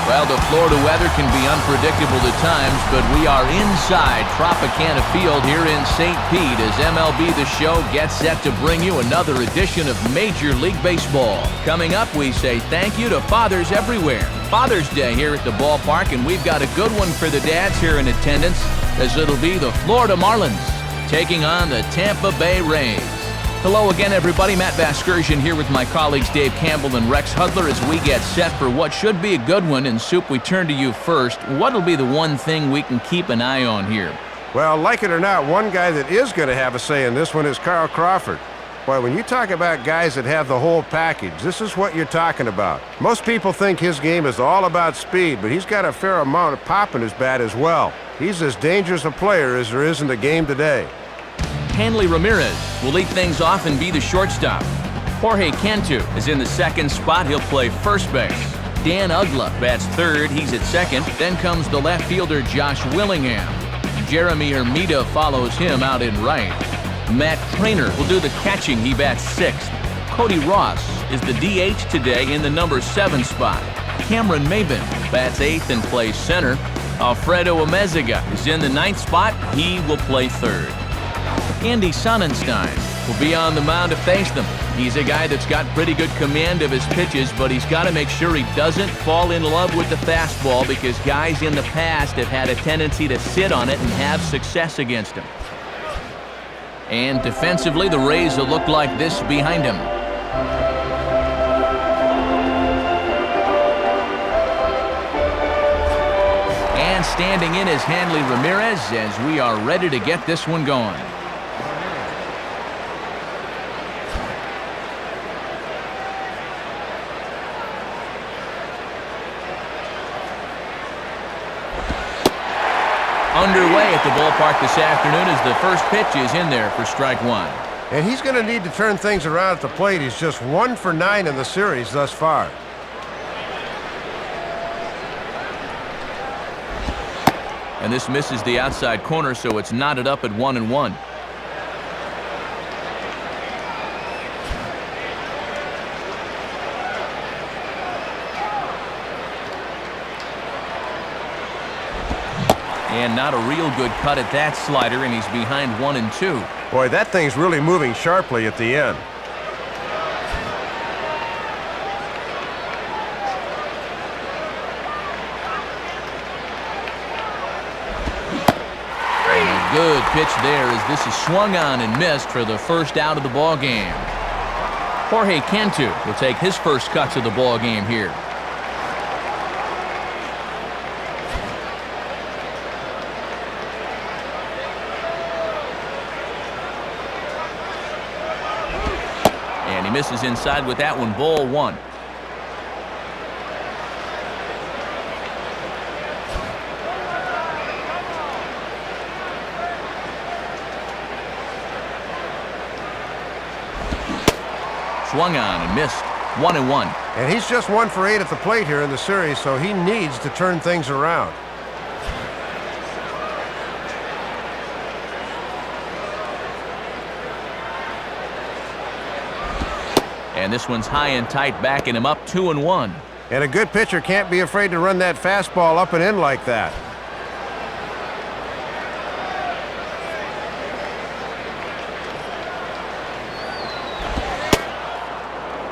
Well, the Florida weather can be unpredictable at times, but we are inside Tropicana Field here in St. Pete as MLB The Show gets set to bring you another edition of Major League Baseball. Coming up, we say thank you to fathers everywhere. Father's Day here at the ballpark, and we've got a good one for the dads here in attendance, as it'll be the Florida Marlins taking on the Tampa Bay Rays. Hello again, everybody. Matt Vasgersian here with my colleagues Dave Campbell and Rex Hudler as we get set for what should be a good one. And Soup, we turn to you first. What'll be the one thing we can keep an eye on here? Well, like it or not, one guy that is going to have a say in this one is Carl Crawford. Boy, when you talk about guys that have the whole package, this is what you're talking about. Most people think his game is all about speed, but he's got a fair amount of pop in his bat as well. He's as dangerous a player as there is in the game today. Hanley Ramirez will lead things off and be the shortstop. Jorge Cantu is in the second spot. He'll play first base. Dan Uggla bats third. He's at second. Then comes the left fielder Josh Willingham. Jeremy Hermida follows him out in right. Matt Trainer will do the catching. He bats sixth. Cody Ross is the DH today in the number 7 spot. Cameron Maben bats eighth and plays center. Alfredo Amezaga is in the 9th spot. He will play third. Andy Sonnenstein will be on the mound to face them. He's a guy that's got pretty good command of his pitches, but he's got to make sure he doesn't fall in love with the fastball because guys in the past have had a tendency to sit on it and have success against him. And defensively, the Rays will look like this behind him. And standing in is Hanley Ramirez as we are ready to get this one going. Underway at the ballpark this afternoon as the first pitch is in there for strike one. And he's going to need to turn things around at the plate. He's just 1 for 9 in the series thus far. And this misses the outside corner, so it's knotted up at 1-1. And not a real good cut at that slider, and he's behind 1-2. Boy, that thing's really moving sharply at the end. And a good pitch there as this is swung on and missed for the first out of the ball game. Jorge Cantu will take his first cuts of the ball game here. And he misses inside with that one, ball 1. Swung on and missed, 1-1. And he's just 1 for 8 at the plate here in the series, so he needs to turn things around. And this one's high and tight, backing him up 2-1. And a good pitcher can't be afraid to run that fastball up and in like that.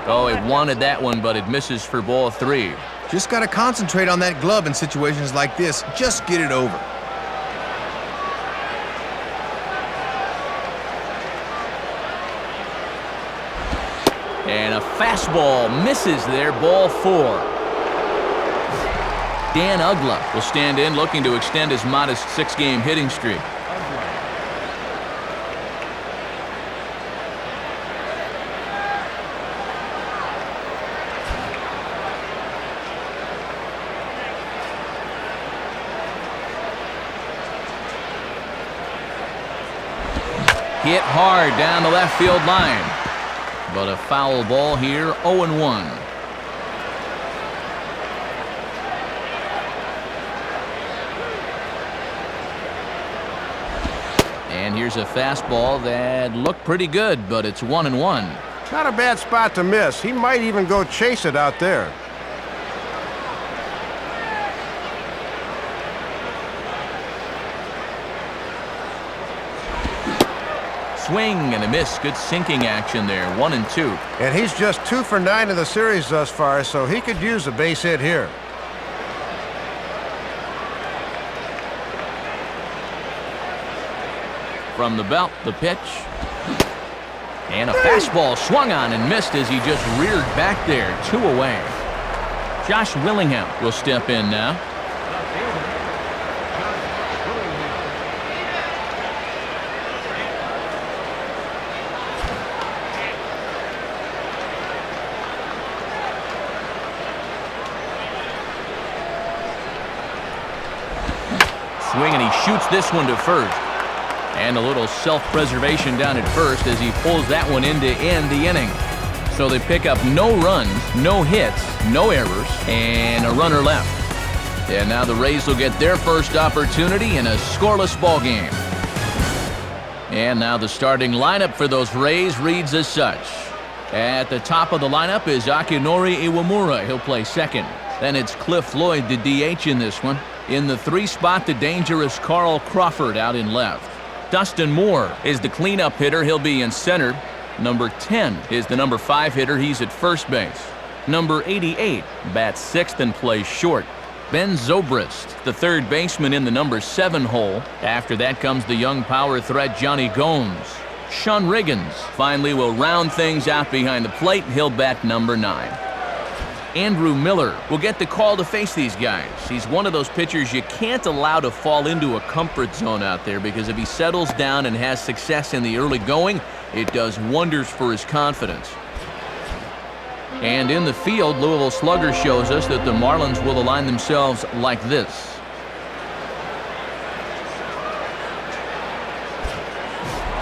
Oh, it wanted that one, but it misses for ball 3. Just got to concentrate on that glove in situations like this. Just get it over. And a fastball misses there, ball 4. Dan Uggla will stand in, looking to extend his modest 6-game hitting streak. Hit hard down the left field line. But a foul ball here, 0-1. And here's a fastball that looked pretty good, but it's 1-1. Not a bad spot to miss. He might even go chase it out there. swing and a miss. Good sinking action there. 1-2. And he's just 2 for 9 in the series thus far, so he could use a base hit here. From the belt, the pitch. And a fastball swung on and missed as he just reared back there. 2 away. Josh Willingham will step in now. Swing, and he shoots this one to first. And a little self-preservation down at first as he pulls that one in to end the inning. So they pick up no runs, no hits, no errors, and a runner left. And now the Rays will get their first opportunity in a scoreless ball game. And now the starting lineup for those Rays reads as such. At the top of the lineup is Akinori Iwamura. He'll play second. Then it's Cliff Lloyd, the DH in this one. In the 3 spot, the dangerous Carl Crawford out in left. Dustin Moore is the cleanup hitter. He'll be in center. Number 10 is the number 5 hitter. He's at first base. Number 88 bats 6th and plays short. Ben Zobrist, the third baseman, in the number 7 hole. After that comes the young power threat Johnny Gomes. Sean Riggins finally will round things out behind the plate. He'll bat number 9. Andrew Miller will get the call to face these guys. He's one of those pitchers you can't allow to fall into a comfort zone out there, because if he settles down and has success in the early going, it does wonders for his confidence. And in the field, Louisville Slugger shows us that the Marlins will align themselves like this.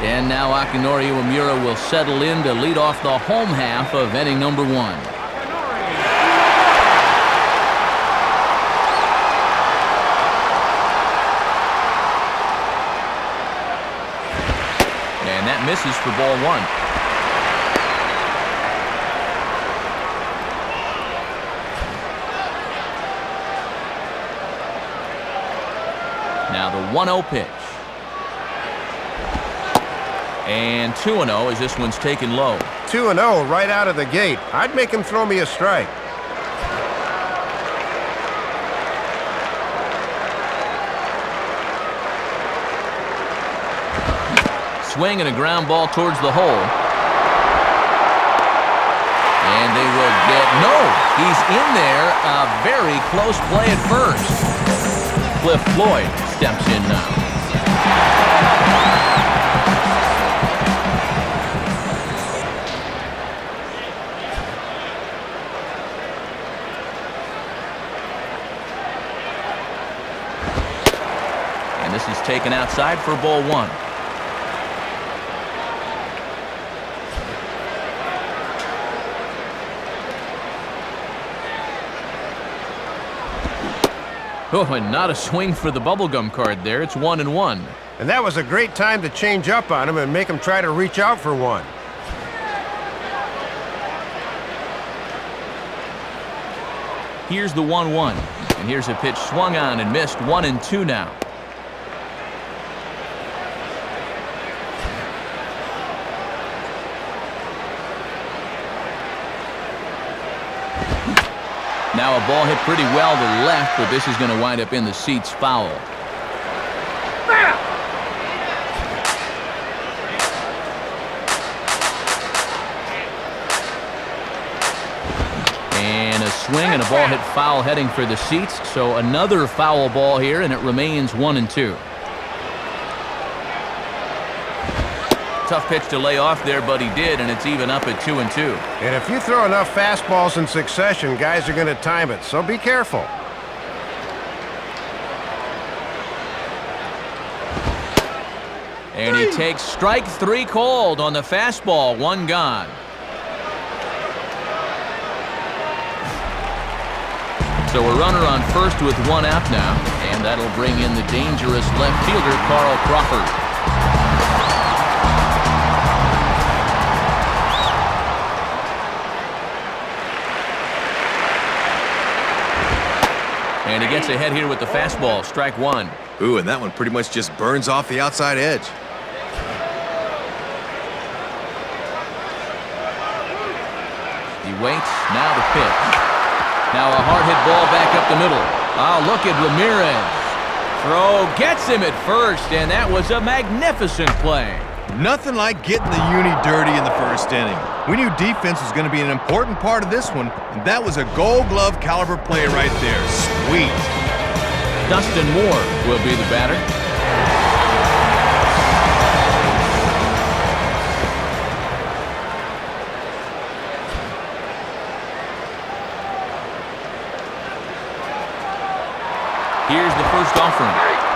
And now Akinori Iwamura will settle in to lead off the home half of inning number 1. Misses for ball 1. Now the 1-0 pitch. And 2-0 as this one's taken low. 2-0 right out of the gate. I'd make him throw me a strike. Swing and a ground ball towards the hole. And they will get... No! He's in there. A very close play at first. Cliff Lloyd steps in now. And this is taken outside for ball 1. Oh, and not a swing for the bubblegum card there. It's 1-1. And that was a great time to change up on him and make him try to reach out for one. Here's the 1-1. And here's a pitch swung on and missed. 1-2 now. Now a ball hit pretty well to left, but this is going to wind up in the seats foul. And a swing and a ball hit foul heading for the seats. So another foul ball here, and it remains 1-2. Tough pitch to lay off there, but he did, and it's even up at 2-2. And if you throw enough fastballs in succession, guys are going to time it, so be careful. And he takes strike 3 called on the fastball. 1 gone. So a runner on first with 1 out now, and that'll bring in the dangerous left fielder, Carl Crawford. And he gets ahead here with the fastball, strike 1. Ooh, and that one pretty much just burns off the outside edge. waits. Now the pitch. Now a hard hit ball back up the middle. Oh, look at Ramirez. Throw gets him at first, and that was a magnificent play. Nothing like getting the uni dirty in the first inning. We knew defense was going to be an important part of this one, and that was a Gold Glove caliber play right there. Sweet. Dustin Moore will be the batter. Here's the first offering.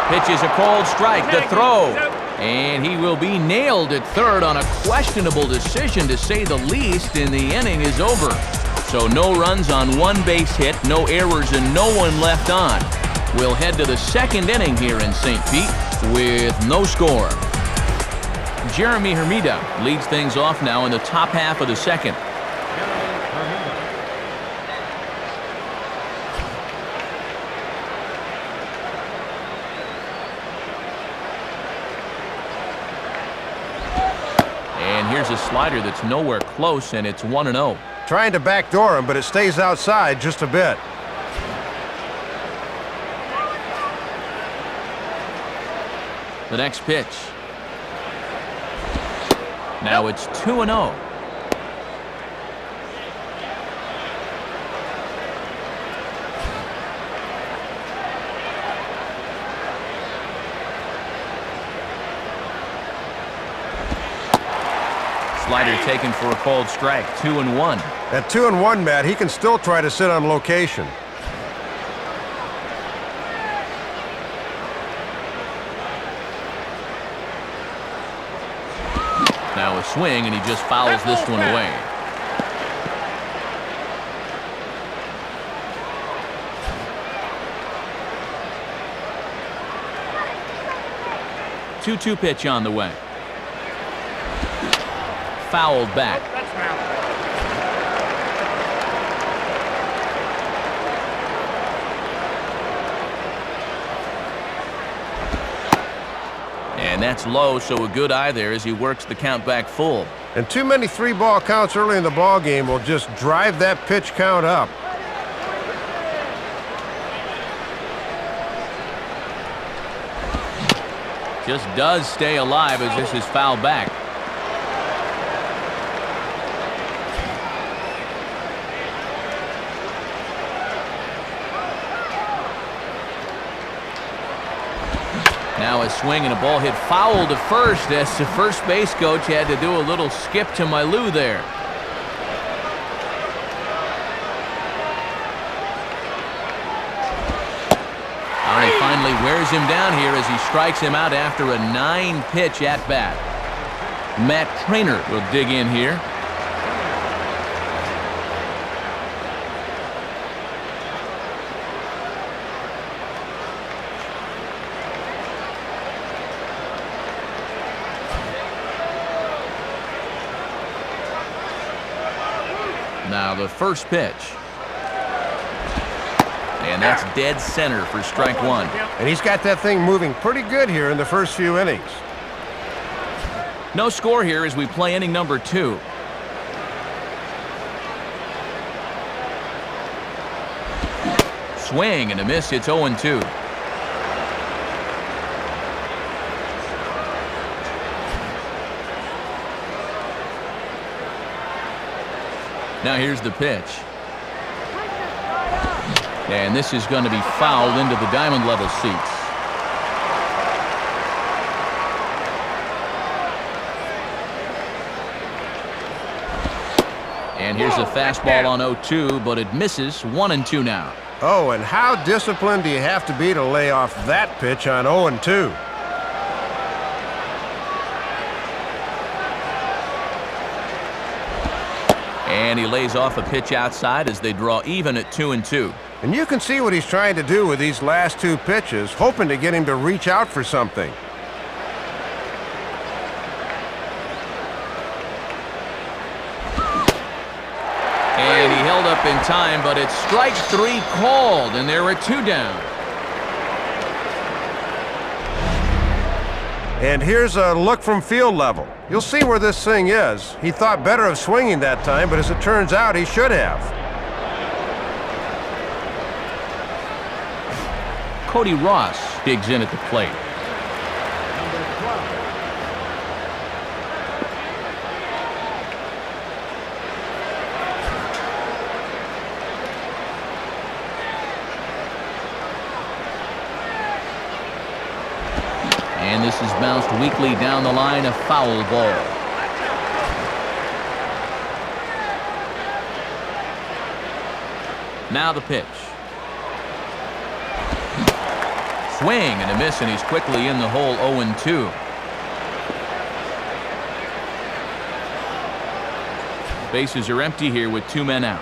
Pitch is a called strike. The throw. And he will be nailed at third on a questionable decision, to say the least, and the inning is over. So no runs on one base hit, no errors, and no one left on. We'll head to the second inning here in St. Pete with no score. Jeremy Hermida leads things off now in the top half of the second. And here's a slider that's nowhere close, and it's 1-0. Trying to backdoor him, but it stays outside just a bit. The next pitch. Now it's 2-0. Slider taken for a called strike. 2-1. At 2-1, Matt, he can still try to sit on location. Now a swing, and he just fouls this one away. Two-two pitch on the way. Fouled back. And that's low, so a good eye there as he works the count back full. And too many 3-ball counts early in the ball game will just drive that pitch count up. Just does stay alive as this is fouled back. Now a swing and a ball hit foul to first, as the first base coach had to do a little skip to my loo there. All right, finally wears him down here as he strikes him out after a 9-pitch at-bat. Matt Trainer will dig in here. Now the first pitch. And that's dead center for strike one. And he's got that thing moving pretty good here in the first few innings. No score here as we play inning number 2. Swing and a miss. It's 0-2. Now here's the pitch. And this is going to be fouled into the diamond level seats. And here's a fastball on 0-2, but it misses. 1-2 now. Oh, and how disciplined do you have to be to lay off that pitch on 0-2? And he lays off a pitch outside as they draw even at 2-2. And you can see what he's trying to do with these last 2 pitches, hoping to get him to reach out for something. And he held up in time, but it's strike 3 called, and there are 2 down. And here's a look from field level. You'll see where this thing is. He thought better of swinging that time, but as it turns out, he should have. Cody Ross digs in at the plate. And this is bounced weakly down the line, a foul ball. Now the pitch. Swing and a miss, and he's quickly in the hole. 0-2. Bases are empty here with 2 men out.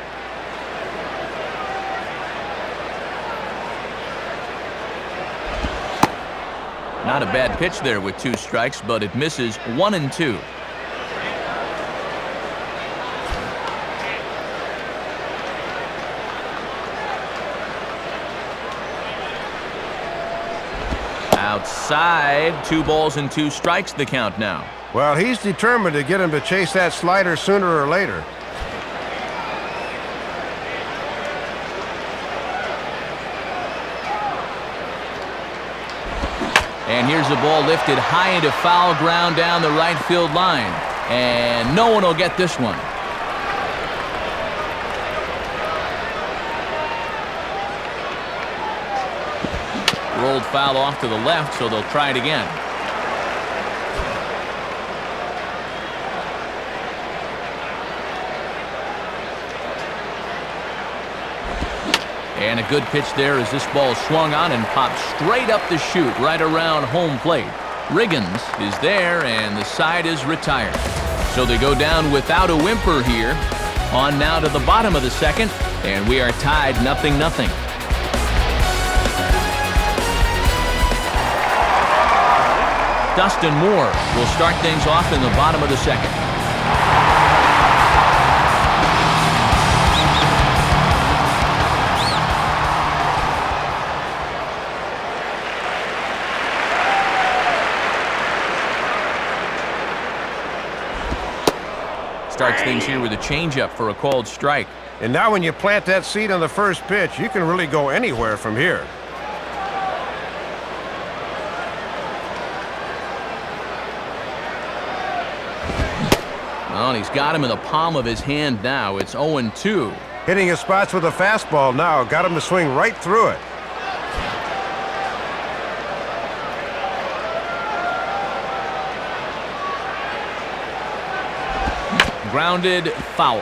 Not a bad pitch there with 2 strikes, but it misses. 1-2. Outside, 2 balls and 2 strikes the count now. Well, he's determined to get him to chase that slider sooner or later. And here's the ball lifted high into foul ground down the right field line. And no one will get this one. Rolled foul off to the left, so they'll try it again. And a good pitch there as this ball swung on and popped straight up the chute right around home plate. Riggins is there, and the side is retired. So they go down without a whimper here. On now to the bottom of the second, and we are tied 0-0. Dustin Moore will start things off in the bottom of the second. Starts things here with a changeup for a called strike. And now when you plant that seed on the first pitch, you can really go anywhere from here. Well, he's got him in the palm of his hand now. It's 0-2. Hitting his spots with a fastball now. Got him to swing right through it. Grounded foul.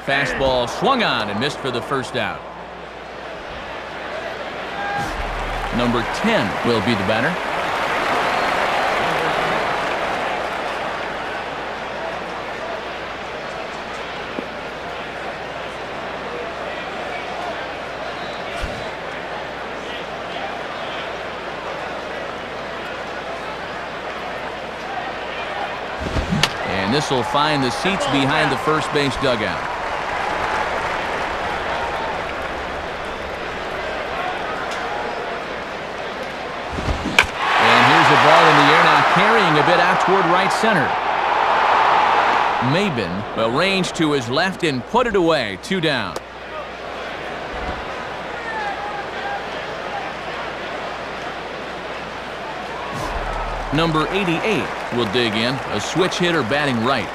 Fastball swung on and missed for the first out. Number 10 will be the batter. And this will find the seats behind the first base dugout. Carrying a bit out toward right center. Maben will range to his left and put it away. 2 down. Number 88 will dig in, a switch hitter batting right.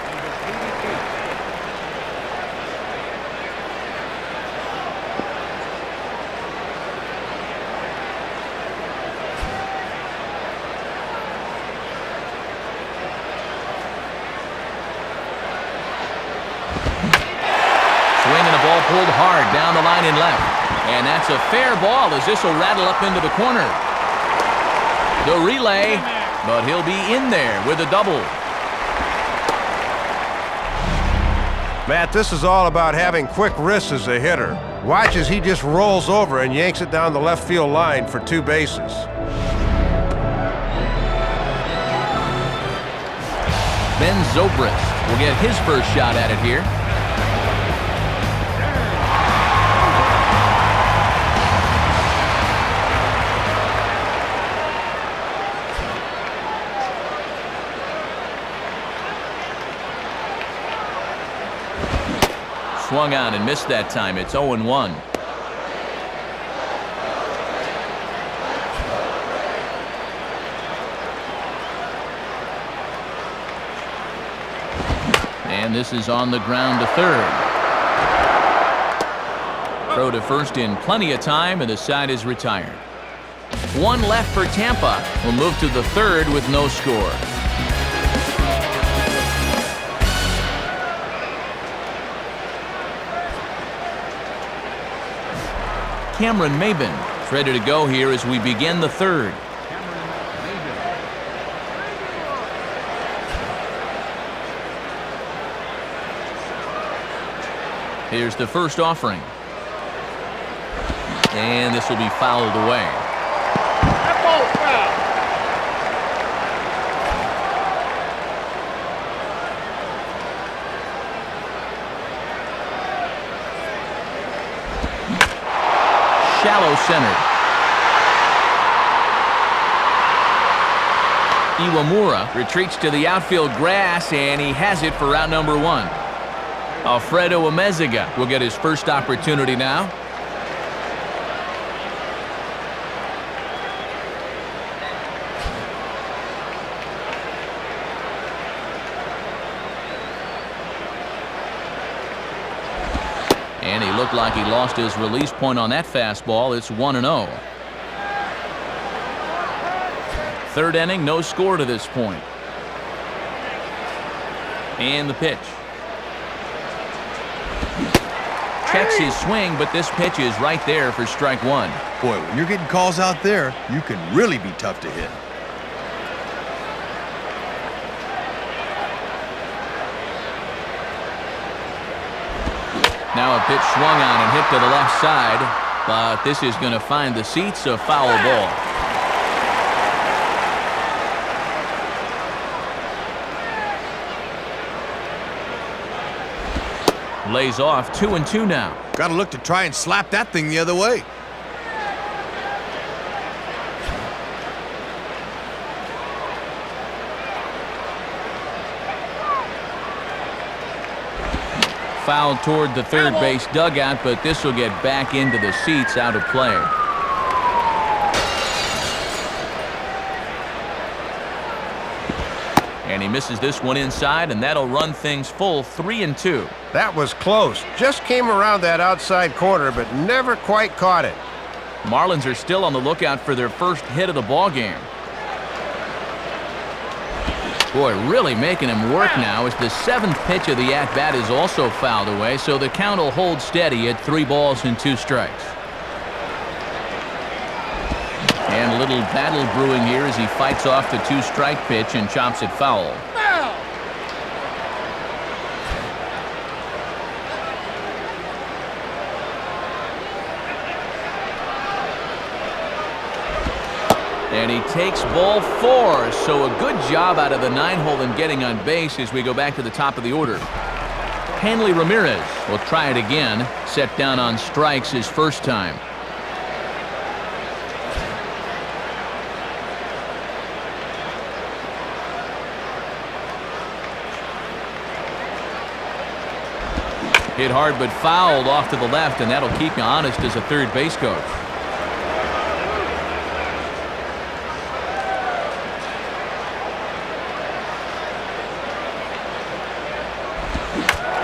Pulled hard down the line and left. And that's a fair ball as this will rattle up into the corner. The relay, but he'll be in there with a double. Matt, this is all about having quick wrists as a hitter. Watch as he just rolls over and yanks it down the left field line for 2 bases. Ben Zobrist will get his first shot at it here. Swung on and missed that time. It's 0-1. And this is on the ground to third. Throw to first in plenty of time, and the side is retired. One left for Tampa. Will move to the third with no score. Cameron Maybin is ready to go here as we begin the third. Here's the first offering. And this will be fouled away. That ball's foul. Shallow center. Iwamura retreats to the outfield grass, and he has it for round number one. Alfredo Amezaga will get his first opportunity now. And he looked like he lost his release point on that fastball. It's 1-0. Third inning, no score to this point. And the pitch. Checks his swing, but this pitch is right there for strike one. Boy, when you're getting calls out there, you can really be tough to hit. Now a pitch swung on and hit to the left side, but this is going to find the seats, a foul ball. Lays off 2-2 now. Got to look to try and slap that thing the other way. Fouled toward the third base dugout, but this will get back into the seats, out of play. And he misses this one inside, and that'll run things full 3-2. That was close. Just came around that outside corner, but never quite caught it. Marlins are still on the lookout for their first hit of the ball game. Boy, really making him work now as the seventh pitch of the at-bat is also fouled away, so the count will hold steady at 3 balls and 2 strikes. And a little battle brewing here as he fights off the 2-strike pitch and chops it foul. And he takes ball 4, so a good job out of the 9-hole in getting on base as we go back to the top of the order. Hanley Ramirez will try it again, set down on strikes his first time. Hit hard but fouled off to the left, and that'll keep you honest as a third base coach.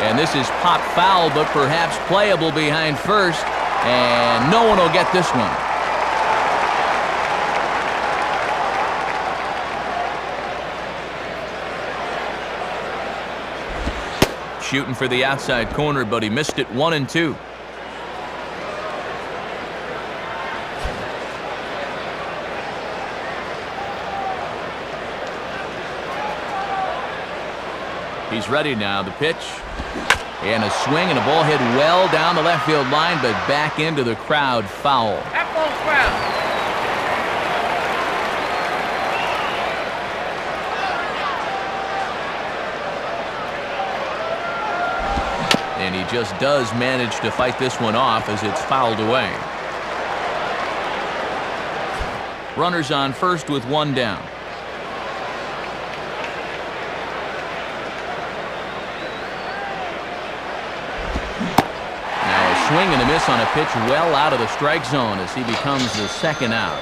And this is pop foul, but perhaps playable behind first, and no one will get this one. Shooting for the outside corner, but he missed it 1-2. He's ready now. The pitch. And a swing and a ball hit well down the left field line, but back into the crowd. Foul. That ball's foul. just does manage to fight this one off as it's fouled away. Runners on first with one down. Now a swing and a miss on a pitch well out of the strike zone as he becomes the second out.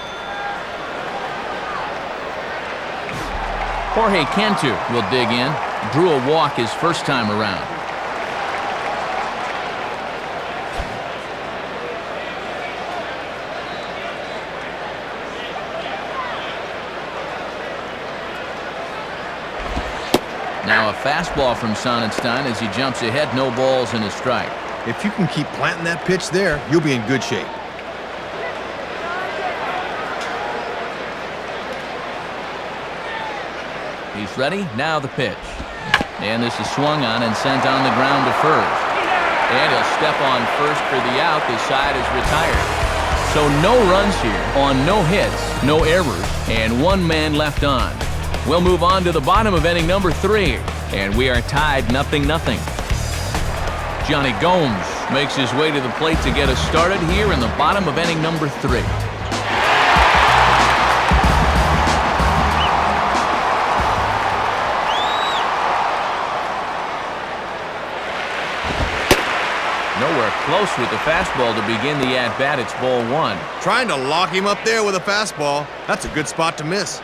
Jorge Cantu will dig in. Drew a walk his first time around. Now a fastball from Sonnenstein as he jumps ahead, no balls and a strike. If you can keep planting that pitch there, you'll be in good shape. He's ready. Now the pitch. And this is swung on and sent on the ground to first. And he'll step on first for the out. The side is retired. So no runs here on no hits, no errors, and one man left on. We'll move on to the bottom of inning number 3. And we are tied 0-0. Johnny Gomes makes his way to the plate to get us started here in the bottom of inning number 3. Nowhere close with the fastball to begin the at-bat. It's ball 1. Trying to lock him up there with a fastball. That's a good spot to miss.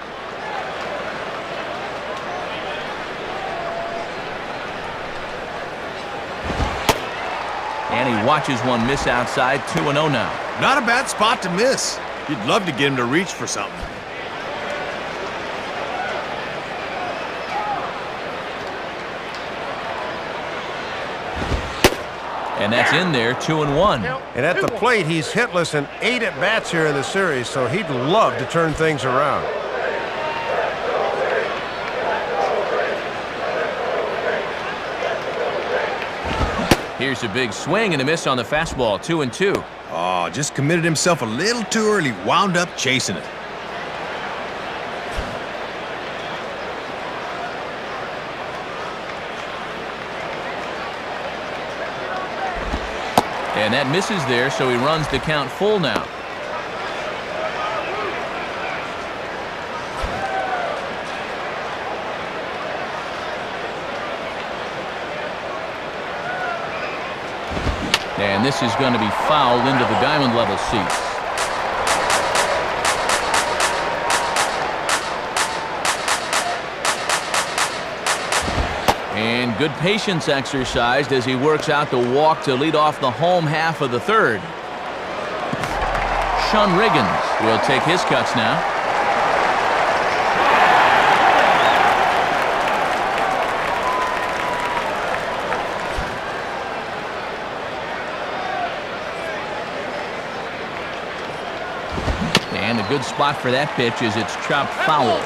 And he watches one miss outside. 2-0 now. Not a bad spot to miss. You'd love to get him to reach for something. And that's in there, 2-1. And at the plate, he's hitless in 8 at-bats here in the series, so he'd love to turn things around. Here's a big swing and a miss on the fastball, 2-2. Oh, just committed himself a little too early, wound up chasing it. And that misses there, so he runs the count full now. And this is going to be fouled into the diamond level seats. And good patience exercised as he works out the walk to lead off the home half of the third. Sean Riggins will take his cuts now. And a good spot for that pitch as it's chopped foul.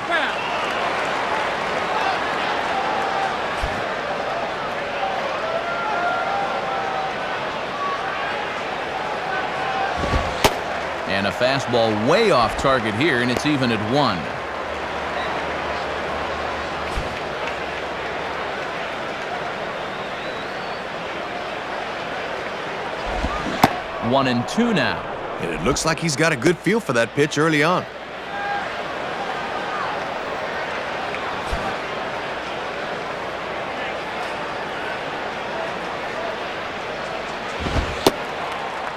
And a fastball way off target here, and it's even at 1. One and 2 now. And it looks like he's got a good feel for that pitch early on.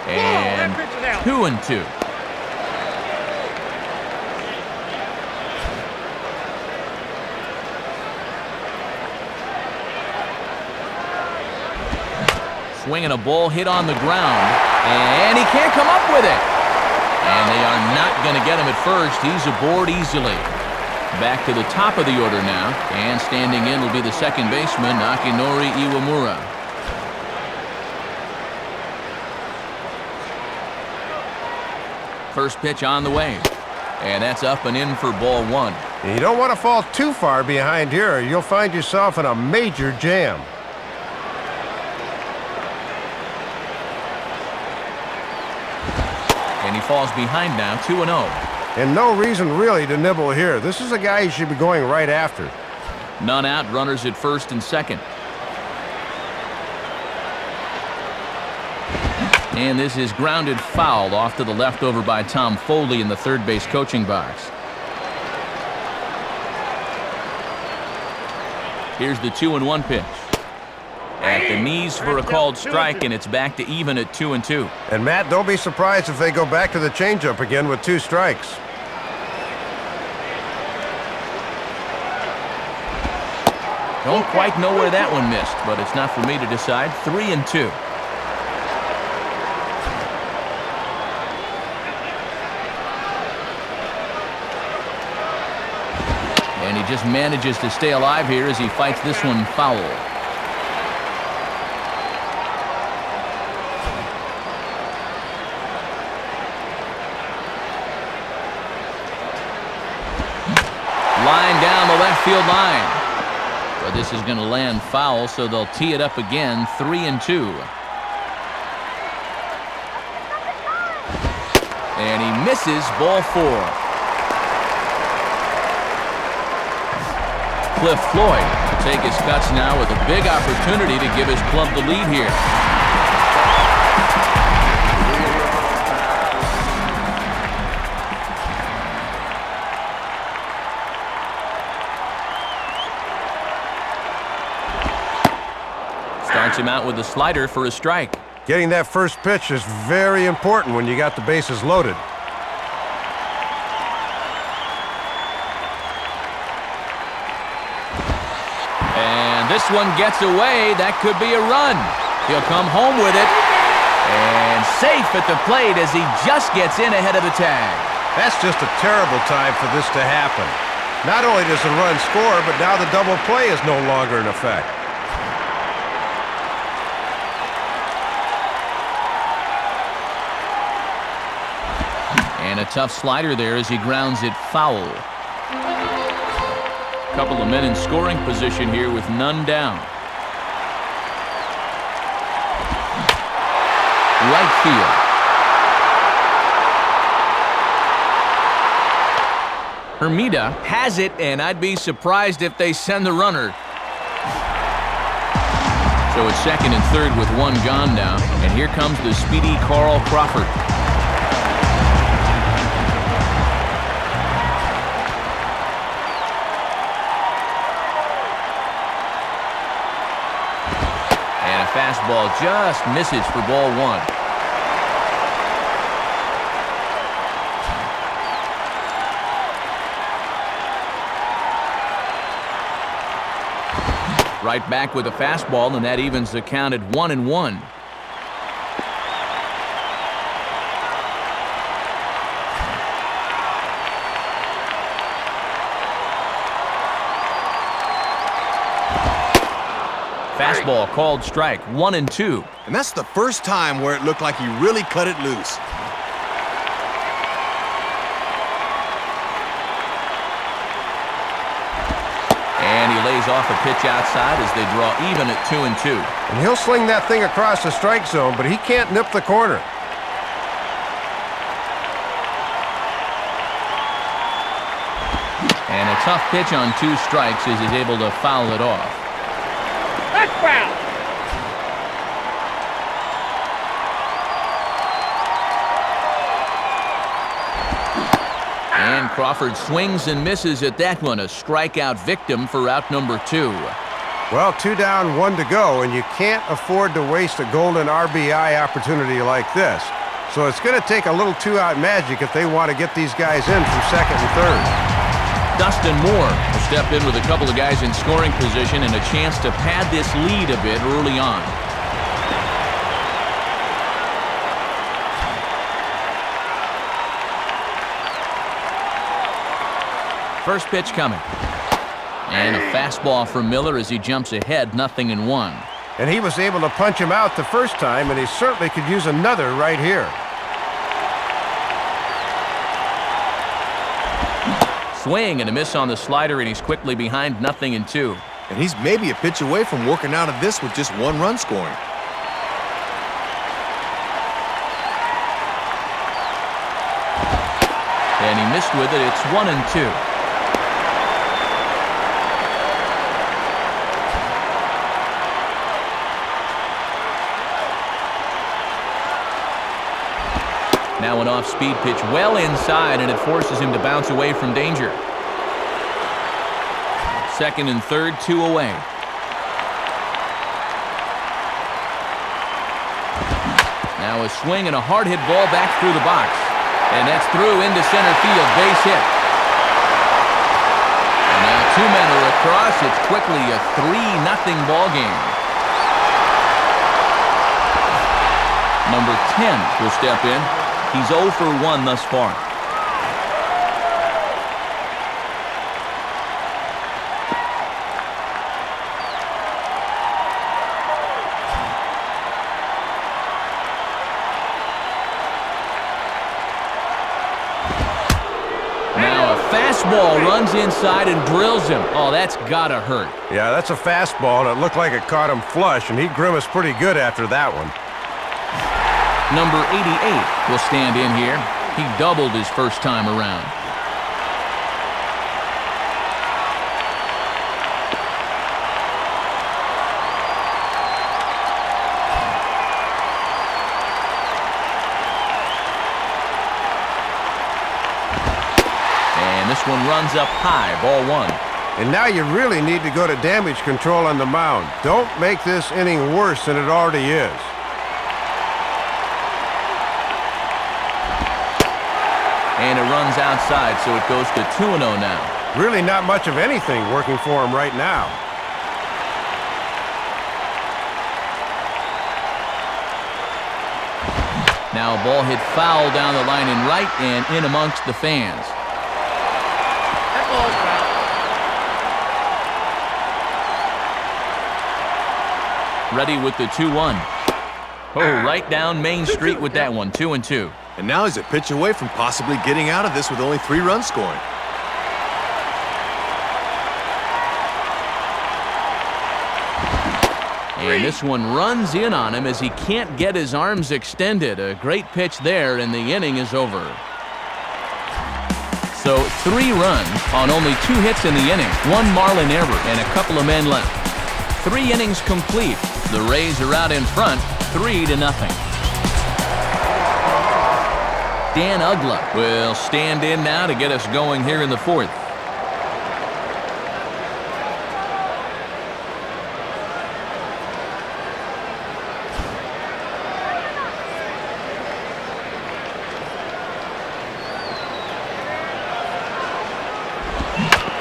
And 2-2. Swinging a ball hit on the ground, and he can't come up with it. And they are not going to get him at first. He's aboard easily. Back to the top of the order now, and standing in will be the second baseman, Akinori Iwamura. First pitch on the way, and that's up and in for ball 1. You don't want to fall too far behind here, or you'll find yourself in a major jam. And he falls behind now, 2-0. And no reason really to nibble here. This is a guy you should be going right after. None out, runners at first and second. And this is grounded foul off to the left over by Tom Foley in the third base coaching box. Here's the 2-1 pitch. At the knees for a called strike, and it's back to even at 2-2. And Matt, don't be surprised if they go back to the changeup again with 2 strikes. Don't quite know where that one missed, but it's not for me to decide. 3-2. And he just manages to stay alive here as he fights this one foul. Line down the left field line. But this is going to land foul, so they'll tee it up again, 3-2. And he misses, ball 4. Cliff Floyd will take his cuts now with a big opportunity to give his club the lead here. Starts him out with a slider for a strike. Getting that first pitch is very important when you got the bases loaded. And this one gets away. That could be a run. He'll come home with it. And safe at the plate as he just gets in ahead of the tag. That's just a terrible time for this to happen. Not only does the run score, but now the double play is no longer in effect. And a tough slider there as he grounds it foul. Couple of men in scoring position here with none down. Right field. Hermida has it, and I'd be surprised if they send the runner. So it's second and third with one gone now, and here comes the speedy Carl Crawford. Fastball just misses for ball 1. Right back with a fastball, and that evens the count at 1-1. Fastball called strike, 1-2. And that's the first time where it looked like he really cut it loose. And he lays off a pitch outside as they draw even at 2-2. And he'll sling that thing across the strike zone, but he can't nip the corner. And a tough pitch on 2 strikes as he's able to foul it off. That's foul. And Crawford swings and misses at that one, a strikeout victim for out number 2. Well, 2 down, 1 to go, and you can't afford to waste a golden RBI opportunity like this. So it's going to take a little 2-out magic if they want to get these guys in from second and third. Dustin Moore will step in with a couple of guys in scoring position and a chance to pad this lead a bit early on. First pitch coming. And a fastball from Miller as he jumps ahead, 0-1. And he was able to punch him out the first time, and he certainly could use another right here. Swing and a miss on the slider, and he's quickly behind 0-2. And he's maybe a pitch away from working out of this with just 1 run scoring. And he missed with it. It's 1-2. Now an off-speed pitch well inside, and it forces him to bounce away from danger. Second and third, 2 away. Now a swing and a hard-hit ball back through the box. And that's through into center field. Base hit. And now 2 men are across. It's quickly a 3-0 ball game. Number 10 will step in. He's 0 for 1 thus far. Fastball runs inside and drills him. Oh, that's gotta hurt. Yeah, that's a fastball, and it looked like it caught him flush, and he grimaced pretty good after that one. Number 88 will stand in here. He doubled his first time around. This one runs up high, ball 1. And now you really need to go to damage control on the mound. Don't make this inning worse than it already is. And it runs outside, so it goes to 2-0 now. Really not much of anything working for him right now. Now a ball hit foul down the line in right and in amongst the fans. Ready with the 2-1. Oh, right down Main Street with that one, 2-2. And now he's a pitch away from possibly getting out of this with only 3 runs scoring. And this one runs in on him as he can't get his arms extended. A great pitch there, and the inning is over. So 3 runs on only 2 hits in the inning. 1 Marlin error and a couple of men left. 3 innings complete. The Rays are out in front, 3-0. Dan Uggla will stand in now to get us going here in the 4th.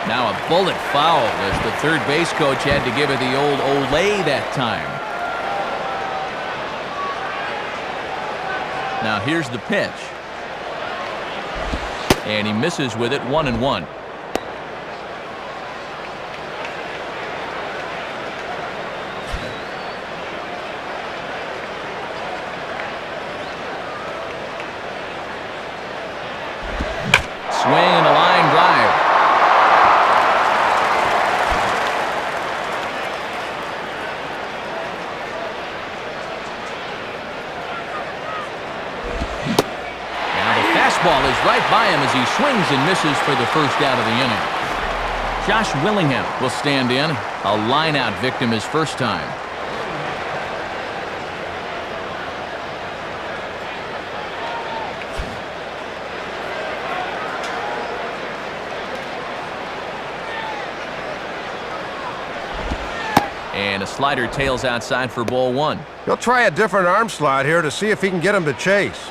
Now a bullet foul as the third base coach had to give it the old Olay that time. Now here's the pitch. And he misses with it, 1-1. Swing and a line drive. Ball is right by him as he swings and misses for the first out of the inning. Josh Willingham will stand in. A line-out victim his first time. And a slider tails outside for ball 1. He'll try a different arm slot here to see if he can get him to chase.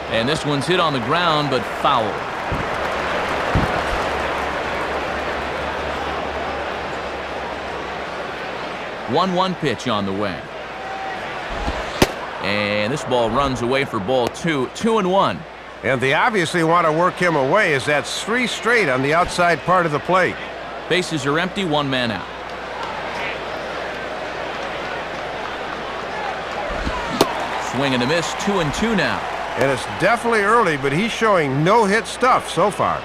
And this one's hit on the ground, but foul. One pitch on the way. And this ball runs away for ball 2, 2-1. And they obviously want to work him away as that's 3 straight on the outside part of the plate. Bases are empty, 1 man out. Swing and a miss, 2-2 now. And it's definitely early, but he's showing no-hit stuff so far.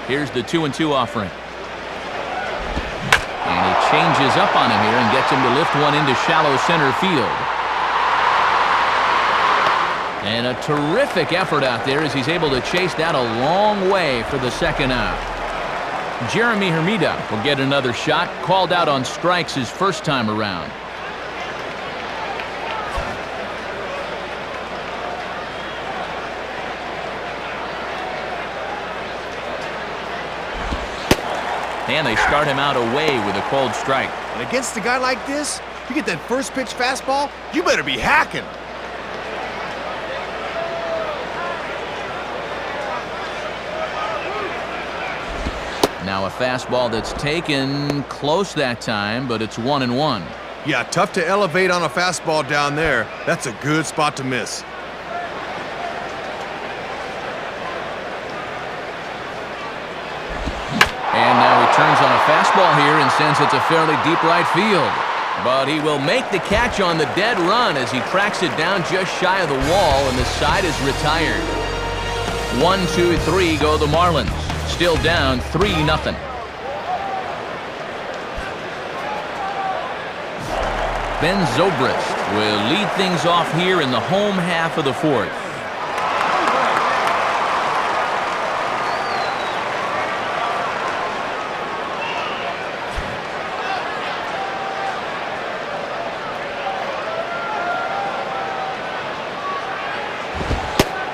Here's the 2-2 offering. And he changes up on him here and gets him to lift one into shallow center field. And a terrific effort out there as he's able to chase that a long way for the second out. Jeremy Hermida will get another shot, called out on strikes his first time around. And they start him out away with a cold strike. And against a guy like this, you get that first pitch fastball, you better be hacking. Now a fastball that's taken close that time, but it's 1-1. Yeah, tough to elevate on a fastball down there. That's a good spot to miss. And now he turns on a fastball here and sends it to fairly deep right field. But he will make the catch on the dead run as he tracks it down just shy of the wall, and the side is retired. 1, 2, 3 go the Marlins. Still down 3-0. Ben Zobrist will lead things off here in the home half of the fourth.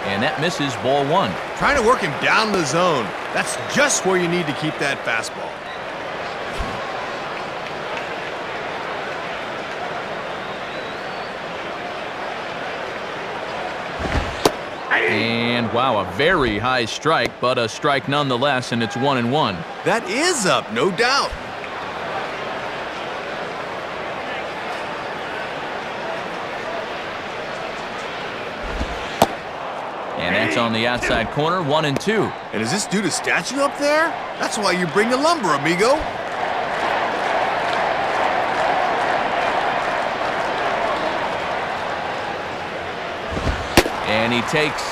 And that misses, ball one. Trying to work him down the zone. That's just where you need to keep that fastball. And wow, a very high strike, but a strike nonetheless, and it's 1-1. That is up, no doubt. And that's on the outside corner, 1-2. And is this dude a statue up there? That's why you bring the lumber, amigo. And he takes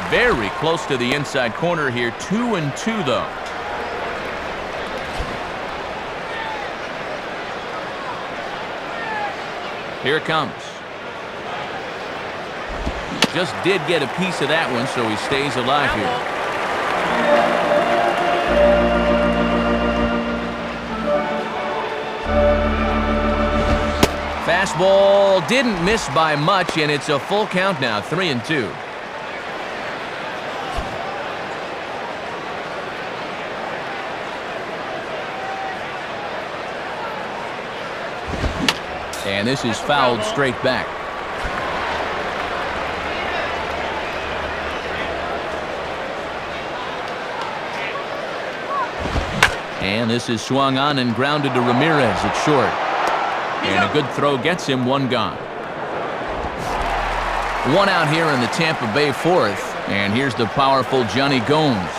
very close to the inside corner here, 2-2 though. Here it comes. Just did get a piece of that one, so he stays alive here. Fastball didn't miss by much, and it's a full count now, 3-2. And this is fouled straight back. And this is swung on and grounded to Ramirez at short. And a good throw gets him, one gone. One out here in the Tampa Bay fourth. And here's the powerful Johnny Gomes.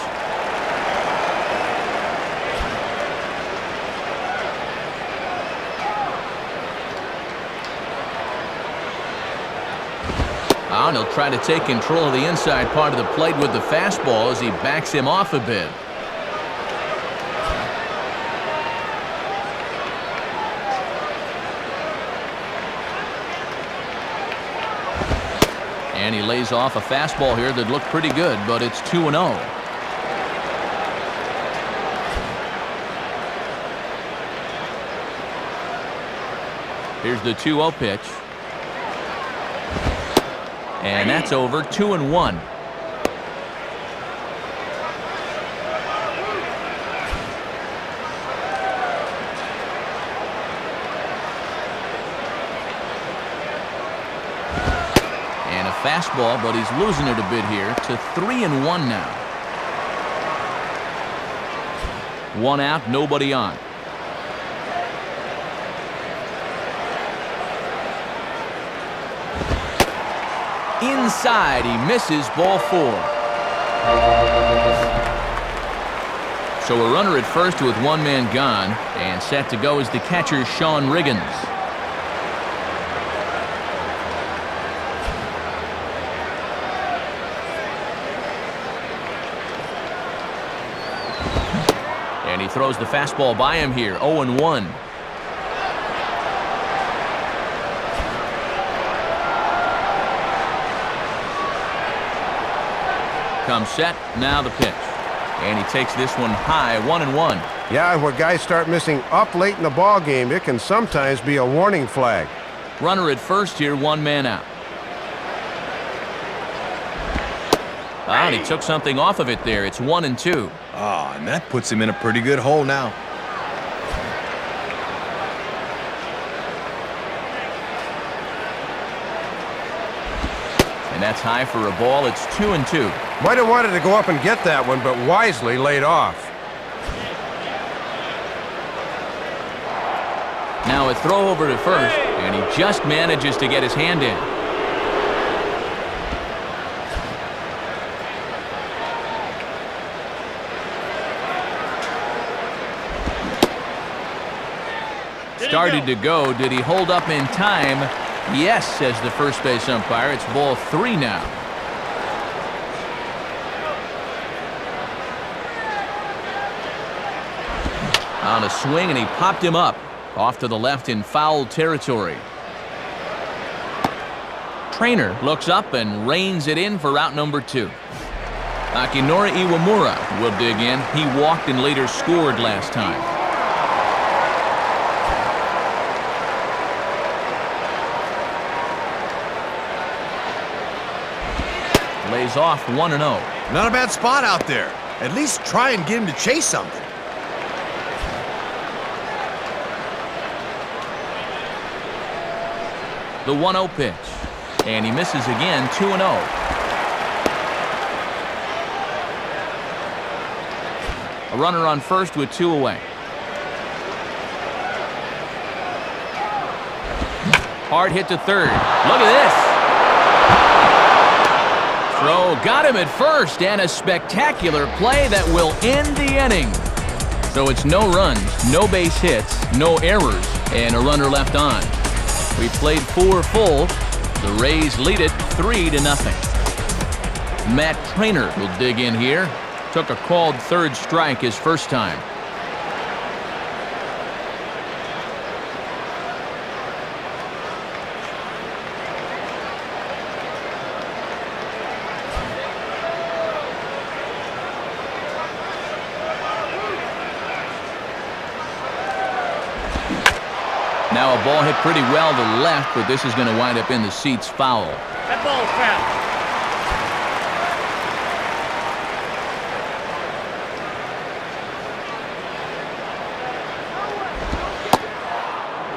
And he'll try to take control of the inside part of the plate with the fastball as he backs him off a bit. And he lays off a fastball here that looked pretty good, but it's 2-0. Here's the 2-0 pitch. And that's over, 2-1. And a fastball, but he's losing it a bit here to 3-1 now. One out, nobody on. Inside, he misses, ball four. So a runner at first with one man gone, and set to go is the catcher, Sean Riggins. And he throws the fastball by him here, 0-1. comes set, now the pitch. And he takes this one high, 1-1. Yeah, when guys start missing up late in the ball game, it can sometimes be a warning flag. Runner at first here, 1 man out. And he took something off of it there. It's 1-2. Ah, and that puts him in a pretty good hole now. And that's high for a ball. It's 2-2. Might have wanted to go up and get that one, but wisely laid off. Now a throw over to first, and he just manages to get his hand in. Started to go. Did he hold up in time? Yes, says the first base umpire. It's ball 3 now. On a swing, and he popped him up. Off to the left in foul territory. Trainer looks up and reins it in for out number 2. Akinori Iwamura will dig in. He walked and later scored last time. Lays off 1-0. Not a bad spot out there. At least try and get him to chase something. The 1-0 pitch. And he misses again, 2-0. A runner on first with 2 away. Hard hit to third. Look at this. Throw got him at first, and a spectacular play that will end the inning. So it's no runs, no base hits, no errors, and a runner left on. We played 4 full. The Rays lead it 3-0. Matt Trainer will dig in here. Took a called third strike his first time. Now a ball hit pretty well to the left, but this is going to wind up in the seats foul. That ball's foul.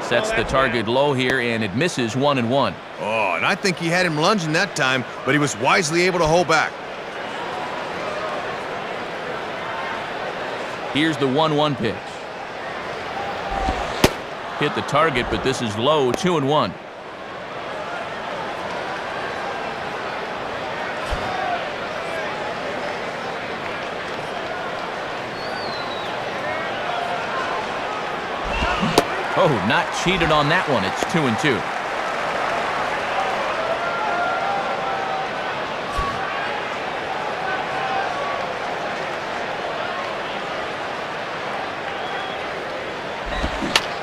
Sets the target low here, and it misses 1-1. Oh, and I think he had him lunging that time, but he was wisely able to hold back. Here's the 1-1 pitch. Hit the target, but this is low, 2-1. Oh, not cheated on that one. It's 2-2.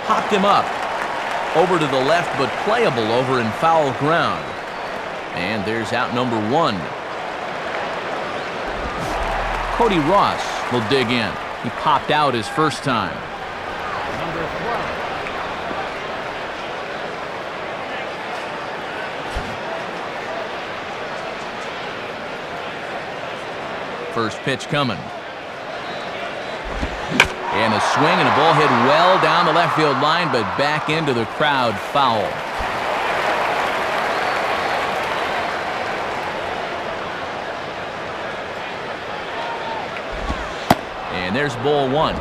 Popped him up. Over to the left, but playable over in foul ground. And there's out number 1. Cody Ross will dig in. He popped out his first time. Number 12. First pitch coming. And a swing and a ball hit well down the left field line, but back into the crowd, foul. And there's ball 1.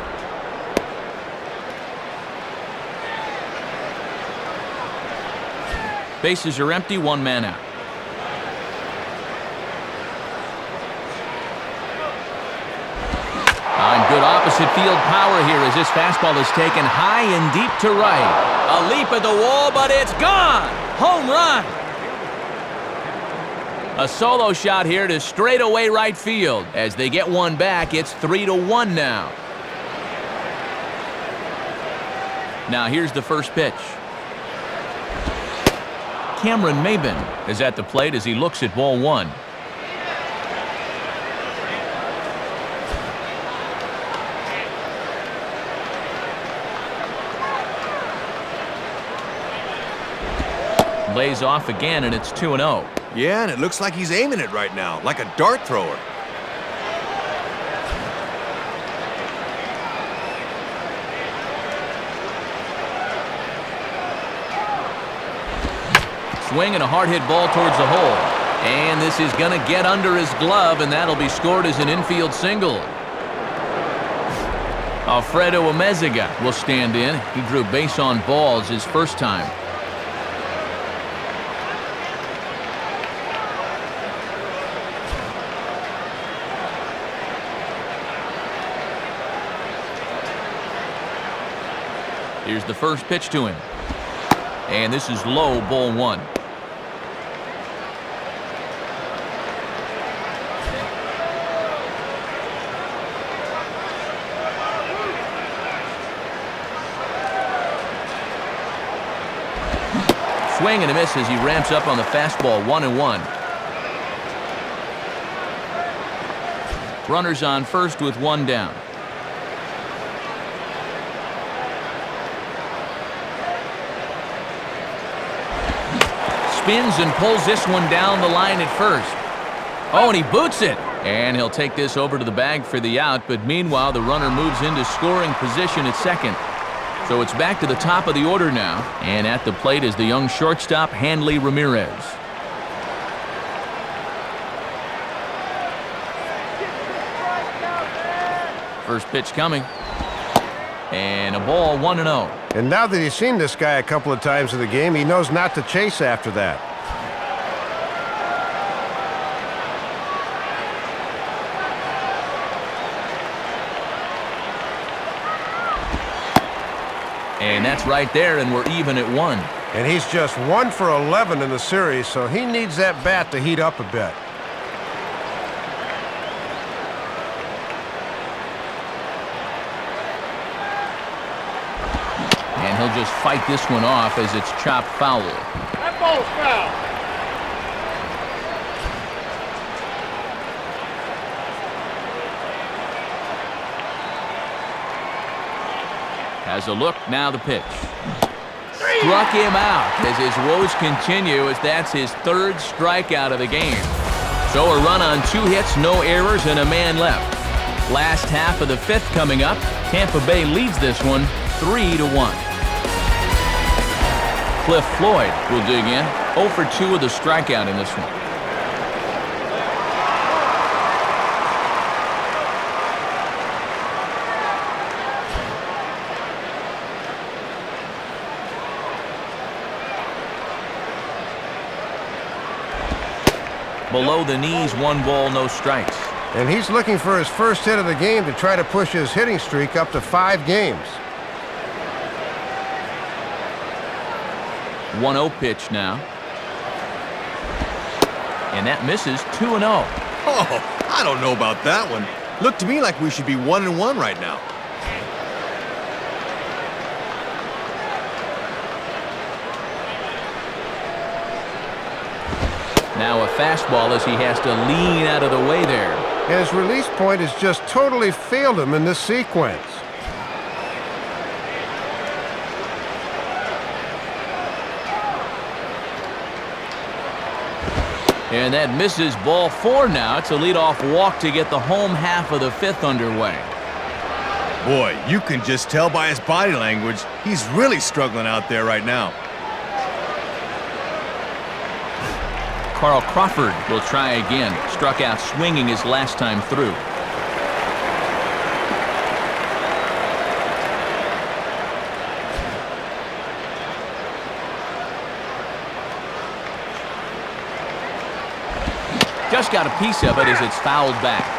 Bases are empty, 1 man out. On good opposite field power here as this fastball is taken high and deep to right. A leap at the wall, but it's gone. Home run. A solo shot here to straightaway right field. As they get one back, it's 3-1 now. Now here's the first pitch. Cameron Maben is at the plate as he looks at ball 1. Lays off again, and it's 2-0. Yeah, and it looks like he's aiming it right now, like a dart thrower. Swing and a hard hit ball towards the hole. And this is going to get under his glove, and that'll be scored as an infield single. Alfredo Amezaga will stand in. He drew base on balls his first time. Here's the first pitch to him. And this is low, ball one. Swing and a miss as he ramps up on the fastball, 1-1. Runners on first with one down. Spins and pulls this one down the line at first. Oh, and he boots it. And he'll take this over to the bag for the out, but meanwhile the runner moves into scoring position at second. So it's back to the top of the order now, and at the plate is the young shortstop, Hanley Ramirez. First pitch coming. And a ball, 1-0. And now that he's seen this guy a couple of times in the game, he knows not to chase after that. And that's right there, and we're even at 1. And he's just 1 for 11 in the series, so he needs that bat to heat up a bit. And he'll just fight this one off as it's chopped foul. That ball's foul. Has a look, now the pitch. Struck him out as his woes continue, as that's his third strikeout of the game. So a run on 2 hits, no errors, and a man left. Last half of the 5th coming up. Tampa Bay leads this one 3-1. Cliff Floyd will dig in. 0 for 2 with a strikeout in this one. Below the knees, 1 ball, no strikes. And he's looking for his first hit of the game to try to push his hitting streak up to 5 games. 1-0 pitch now. And that misses, 2-0. Oh, I don't know about that one. Looked to me like we should be 1-1 right now. Now a fastball as he has to lean out of the way there. And his release point has just totally failed him in this sequence. And that misses, ball 4 now. It's a leadoff walk to get the home half of the 5th underway. Boy, you can just tell by his body language, he's really struggling out there right now. Carl Crawford will try again. Struck out swinging his last time through. Just got a piece of it as it's fouled back.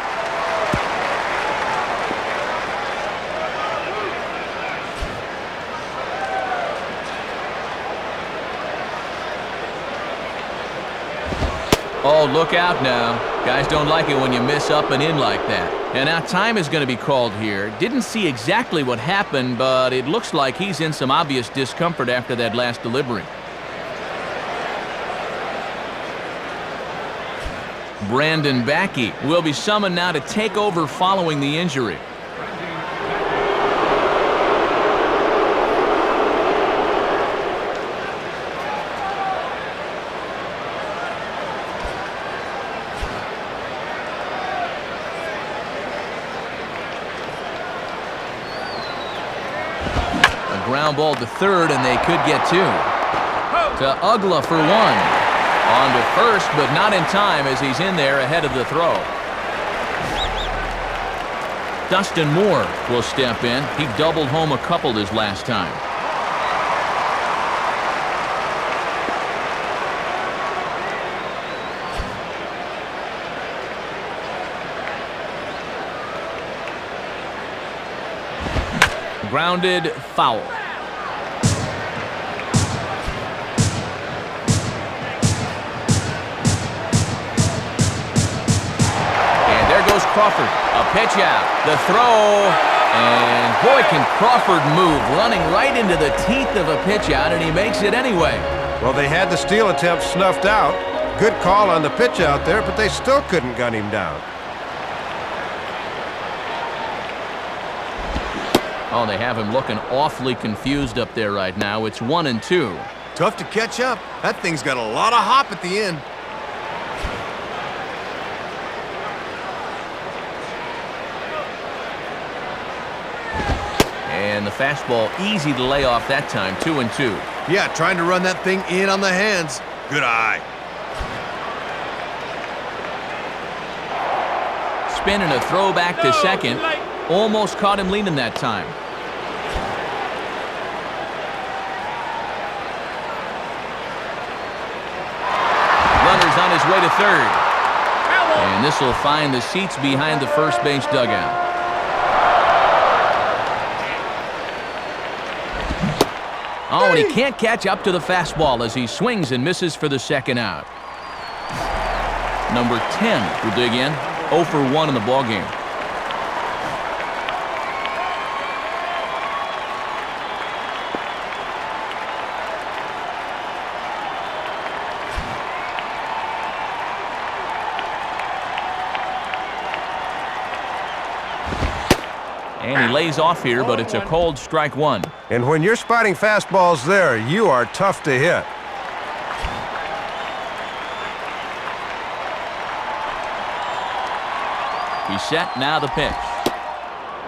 Oh, look out now. Guys don't like it when you miss up and in like that. And now time is going to be called here. Didn't see exactly what happened, but it looks like he's in some obvious discomfort after that last delivery. Brandon Backey will be summoned now to take over following the injury. ground ball to third, and they could get two. To Ugla for one. On to first, but not in time as he's in there ahead of the throw. Dustin Moore will step in. He doubled home a couple his last time. Grounded, foul. And there goes Crawford. A pitch out. The throw. And boy, can Crawford move. Running right into the teeth of a pitch out, and he makes it anyway. Well, they had the steal attempt snuffed out. Good call on the pitch out there, but they still couldn't gun him down. Oh, they have him looking awfully confused up there right now. It's 1-2. Tough to catch up. That thing's got a lot of hop at the end. And the fastball easy to lay off that time, 2-2. Yeah, trying to run that thing in on the hands. Good eye. Spin and a throw back to second. Almost caught him leaning that time. Runner's on his way to third. And this will find the seats behind the first base dugout. Oh, and he can't catch up to the fastball as he swings and misses for the second out. Number 10 will dig in. 0 for 1 in the ballgame. And he lays off here, but it's a cold strike one. And when you're spotting fastballs there, you are tough to hit. He's set, now the pitch.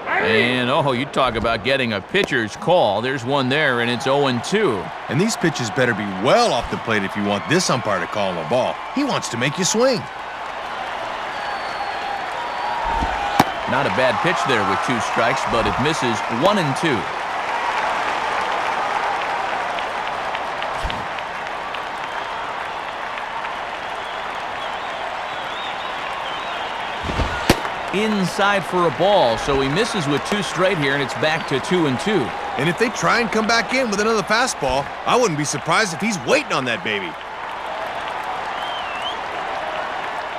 And, oh, you talk about getting a pitcher's call. There's one there, and it's 0-2. And these pitches better be well off the plate if you want this umpire to call him a ball. He wants to make you swing. Not a bad pitch there with 2 strikes, but it misses 1-2. Inside for a ball, so he misses with 2 straight here, and it's back to 2-2. And if they try and come back in with another fastball, I wouldn't be surprised if he's waiting on that baby.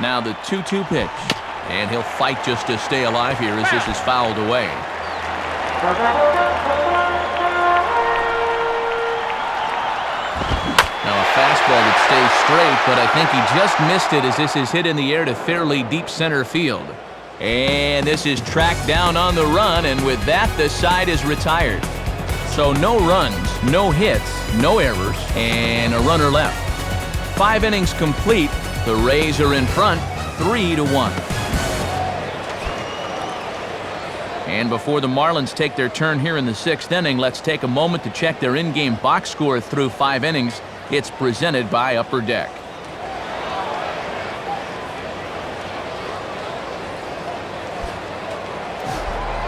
Now the 2-2 pitch. And he'll fight just to stay alive here as this is fouled away. Now a fastball that stays straight, but I think he just missed it as this is hit in the air to fairly deep center field. And this is tracked down on the run, and with that, the side is retired. So no runs, no hits, no errors, and a runner left. 5 innings complete. The Rays are in front, 3-1. And before the Marlins take their turn here in the 6th inning, let's take a moment to check their in-game box score through 5 innings. It's presented by Upper Deck.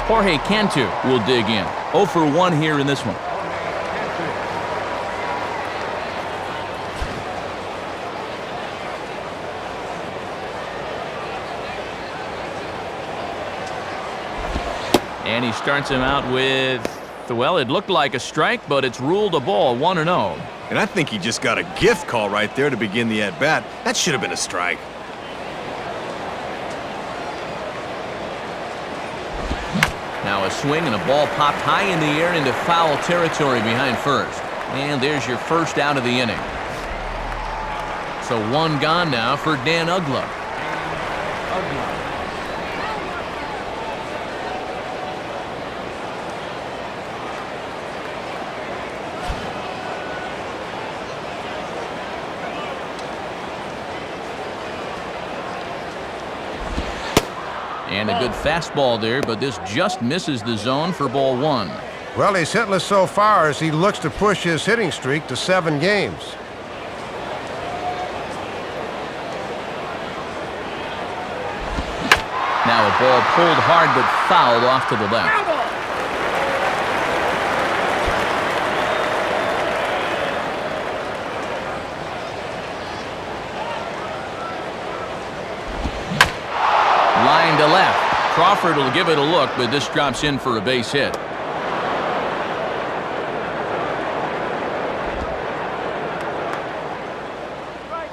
Jorge Cantu will dig in. 0 for 1 here in this one. And he starts him out with, well, it looked like a strike, but it's ruled a ball, 1-0. And I think he just got a gift call right there to begin the at-bat. That should have been a strike. Now a swing and a ball popped high in the air into foul territory behind first. And there's your first out of the inning. So 1 gone now for Dan Ugla. And a good fastball there, but this just misses the zone for ball 1. Well, he's hitless so far as he looks to push his hitting streak to 7 games. Now a ball pulled hard but fouled off to the left. Line to left. Crawford will give it a look, but this drops in for a base hit.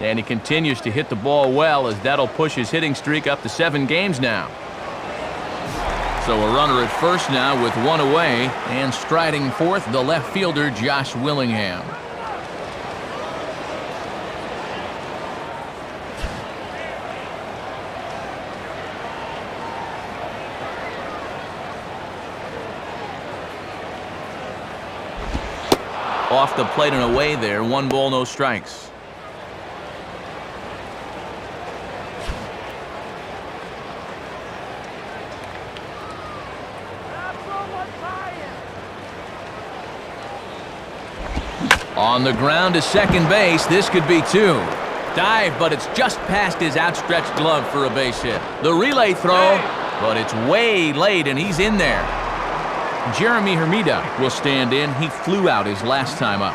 And he continues to hit the ball well, as that'll push his hitting streak up to 7 games now. So a runner at first now with 1 away, and striding fourth, the left fielder, Josh Willingham. Off the plate and away there, 1 ball, no strikes. On the ground to second base, this could be 2. Dive, but it's just past his outstretched glove for a base hit. The relay throw, but it's way late and he's in there. Jeremy Hermida will stand in. He flew out his last time up.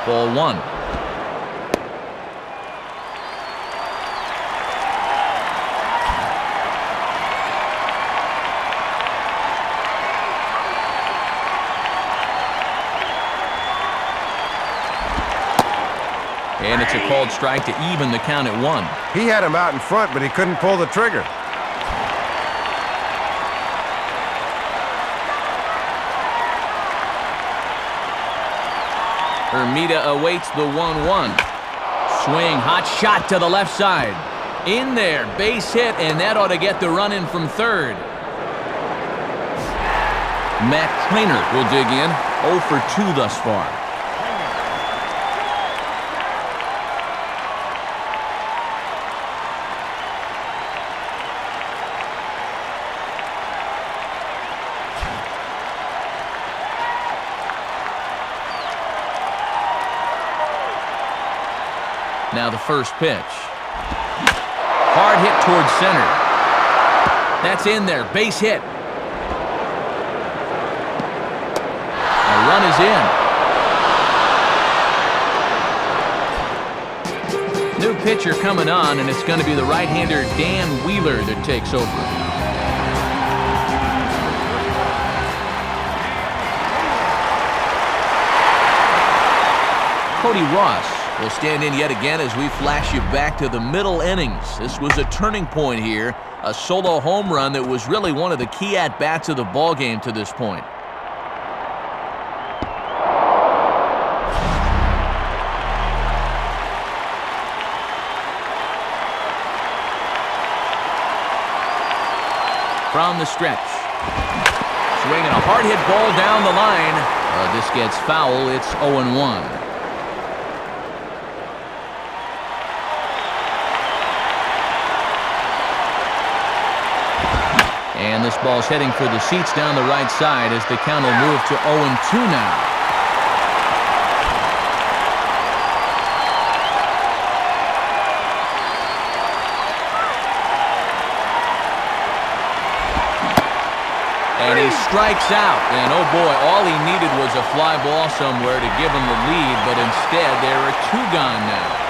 Ball 1. And it's a called strike to even the count at 1. He had him out in front, but he couldn't pull the trigger. Hermida awaits the 1-1. Swing, hot shot to the left side. In there, base hit, and that ought to get the run in from third. Matt Kleiner will dig in, 0 for 2 thus far. Now the first pitch. Hard hit towards center. That's in there. Base hit. A run is in. New pitcher coming on, and it's going to be the right-hander Dan Wheeler that takes over. Cody Ross will stand in yet again as we flash you back to the middle innings. This was a turning point here, a solo home run that was really one of the key at-bats of the ballgame to this point. From the stretch. Swinging a hard hit ball down the line. This gets foul. It's 0-1. And this ball's heading for the seats down the right side as the count will move to 0-2 now. And he strikes out. And oh boy, all he needed was a fly ball somewhere to give him the lead, but instead there are 2 gone now.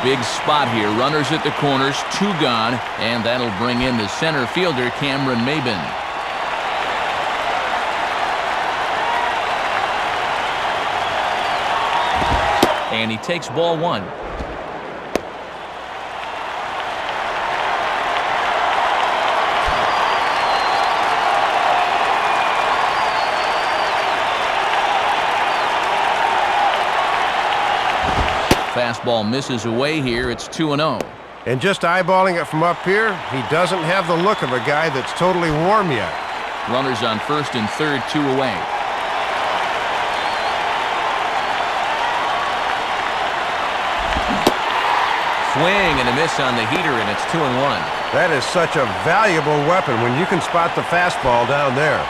Big spot here. Runners at the corners, 2 gone, and that'll bring in the center fielder, Cameron Maben. And he takes ball 1. Fastball misses away here. It's 2-0. And just eyeballing it from up here, he doesn't have the look of a guy that's totally warm yet. Runners on first and third, 2 away. Swing and a miss on the heater, and it's 2-1. That is such a valuable weapon when you can spot the fastball down there.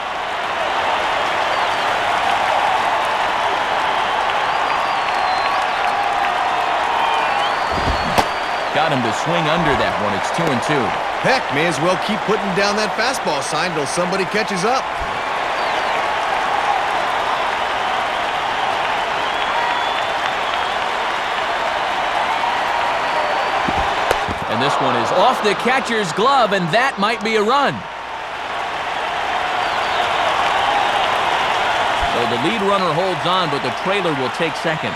Got him to swing under that one. It's 2-2. Heck, may as well keep putting down that fastball sign till somebody catches up. And this one is off the catcher's glove, and that might be a run. So the lead runner holds on, but the trailer will take second.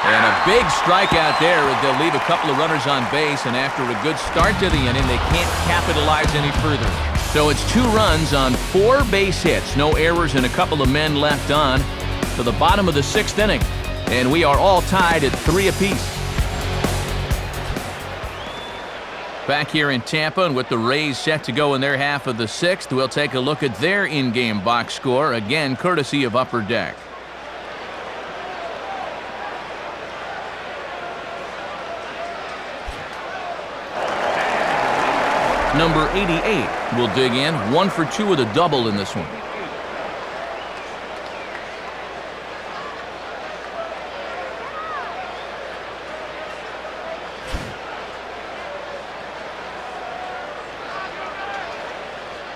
And a big strikeout there as they'll leave a couple of runners on base, and after a good start to the inning, they can't capitalize any further. So it's 2 runs on 4 base hits, no errors, and a couple of men left on to the bottom of the 6th inning. And we are all tied at 3 apiece. Back here in Tampa, and with the Rays set to go in their half of the 6th, we'll take a look at their in-game box score, again courtesy of Upper Deck. Number 88 will dig in, 1 for 2 with a double in this one.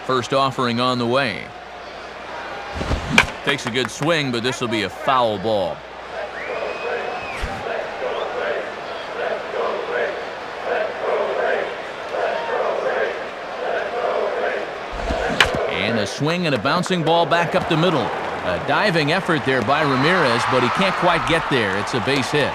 First offering on the way. Takes a good swing, but this will be a foul ball. And a swing and a bouncing ball back up the middle. A diving effort there by Ramirez, but he can't quite get there. It's a base hit.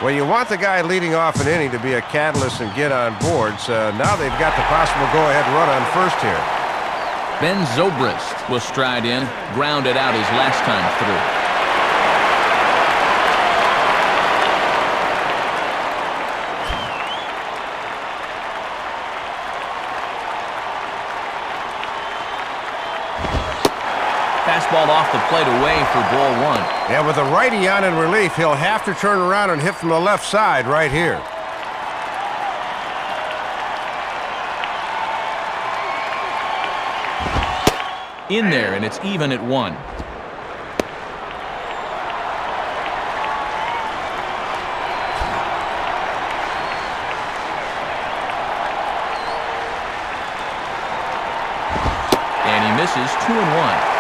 Well, you want the guy leading off an inning to be a catalyst and get on boards. Now they've got the possible go-ahead run on first here. Ben Zobrist will stride in, grounded out his last time through. Fastball off the plate away for ball 1. Yeah, with a righty on in relief, he'll have to turn around and hit from the left side right here. In there, and it's even at 1. And he misses 2-1.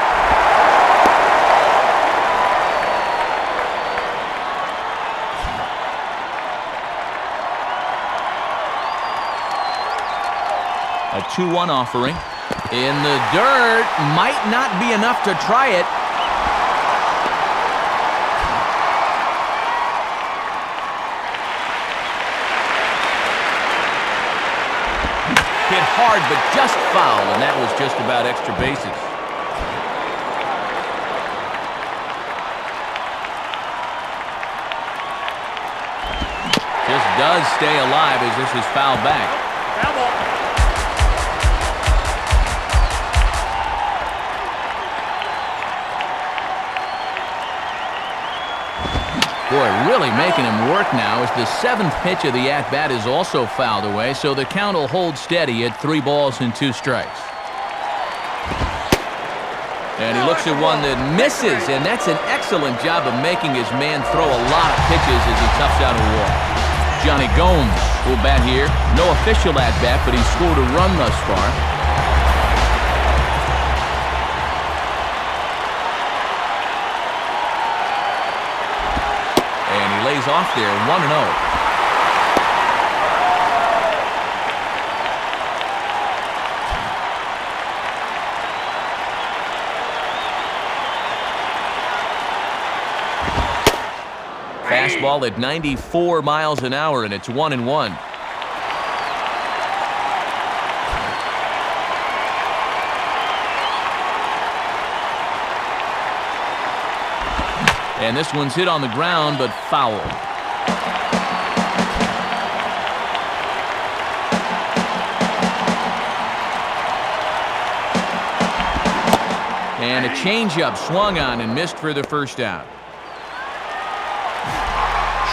A 2-1 offering. In the dirt. Might not be enough to try it. Hit hard, but just foul, and that was just about extra bases. Just does stay alive as this is fouled back. Foul ball. Boy, really making him work now as the 7th pitch of the at-bat is also fouled away, so the count will hold steady at 3 balls and 2 strikes. And he looks at one that misses, and that's an excellent job of making his man throw a lot of pitches as he toughs out a walk. Johnny Gomes will bat here. No official at-bat, but he's scored a run thus far. Lays off there, 1-0. Fastball at 94 miles an hour, and it's 1-1. And this one's hit on the ground, but foul. changeup swung on and missed for the first out.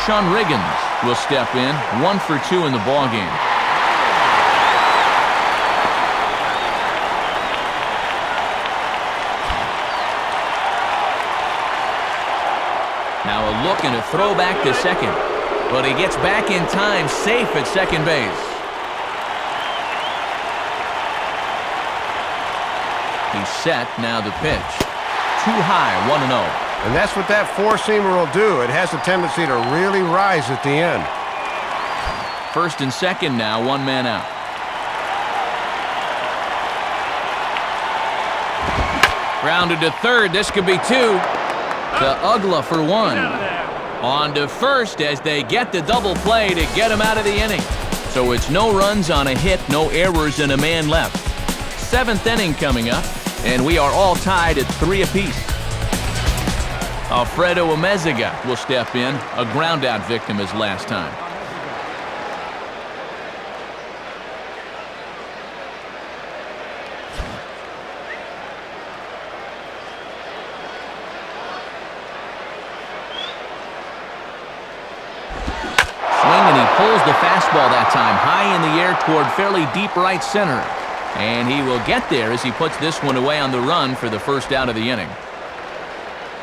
Sean Riggins will step in, 1 for 2 in the ballgame. Now a look and a throw back to second. But he gets back in time, safe at second base. He's set, now the pitch. Too high, 1-0. And that's what that four-seamer will do. It has a tendency to really rise at the end. First and second now, 1 man out. Grounded to third, this could be 2. To Ugla for 1. On to first as they get the double play to get him out of the inning. So it's no runs on a hit, no errors, and a man left. 7th inning coming up, and we are all tied at 3 apiece. Alfredo Amezaga will step in, a ground-out victim as last time. Pulls the fastball that time, high in the air toward fairly deep right center. And he will get there as he puts this one away on the run for the first out of the inning.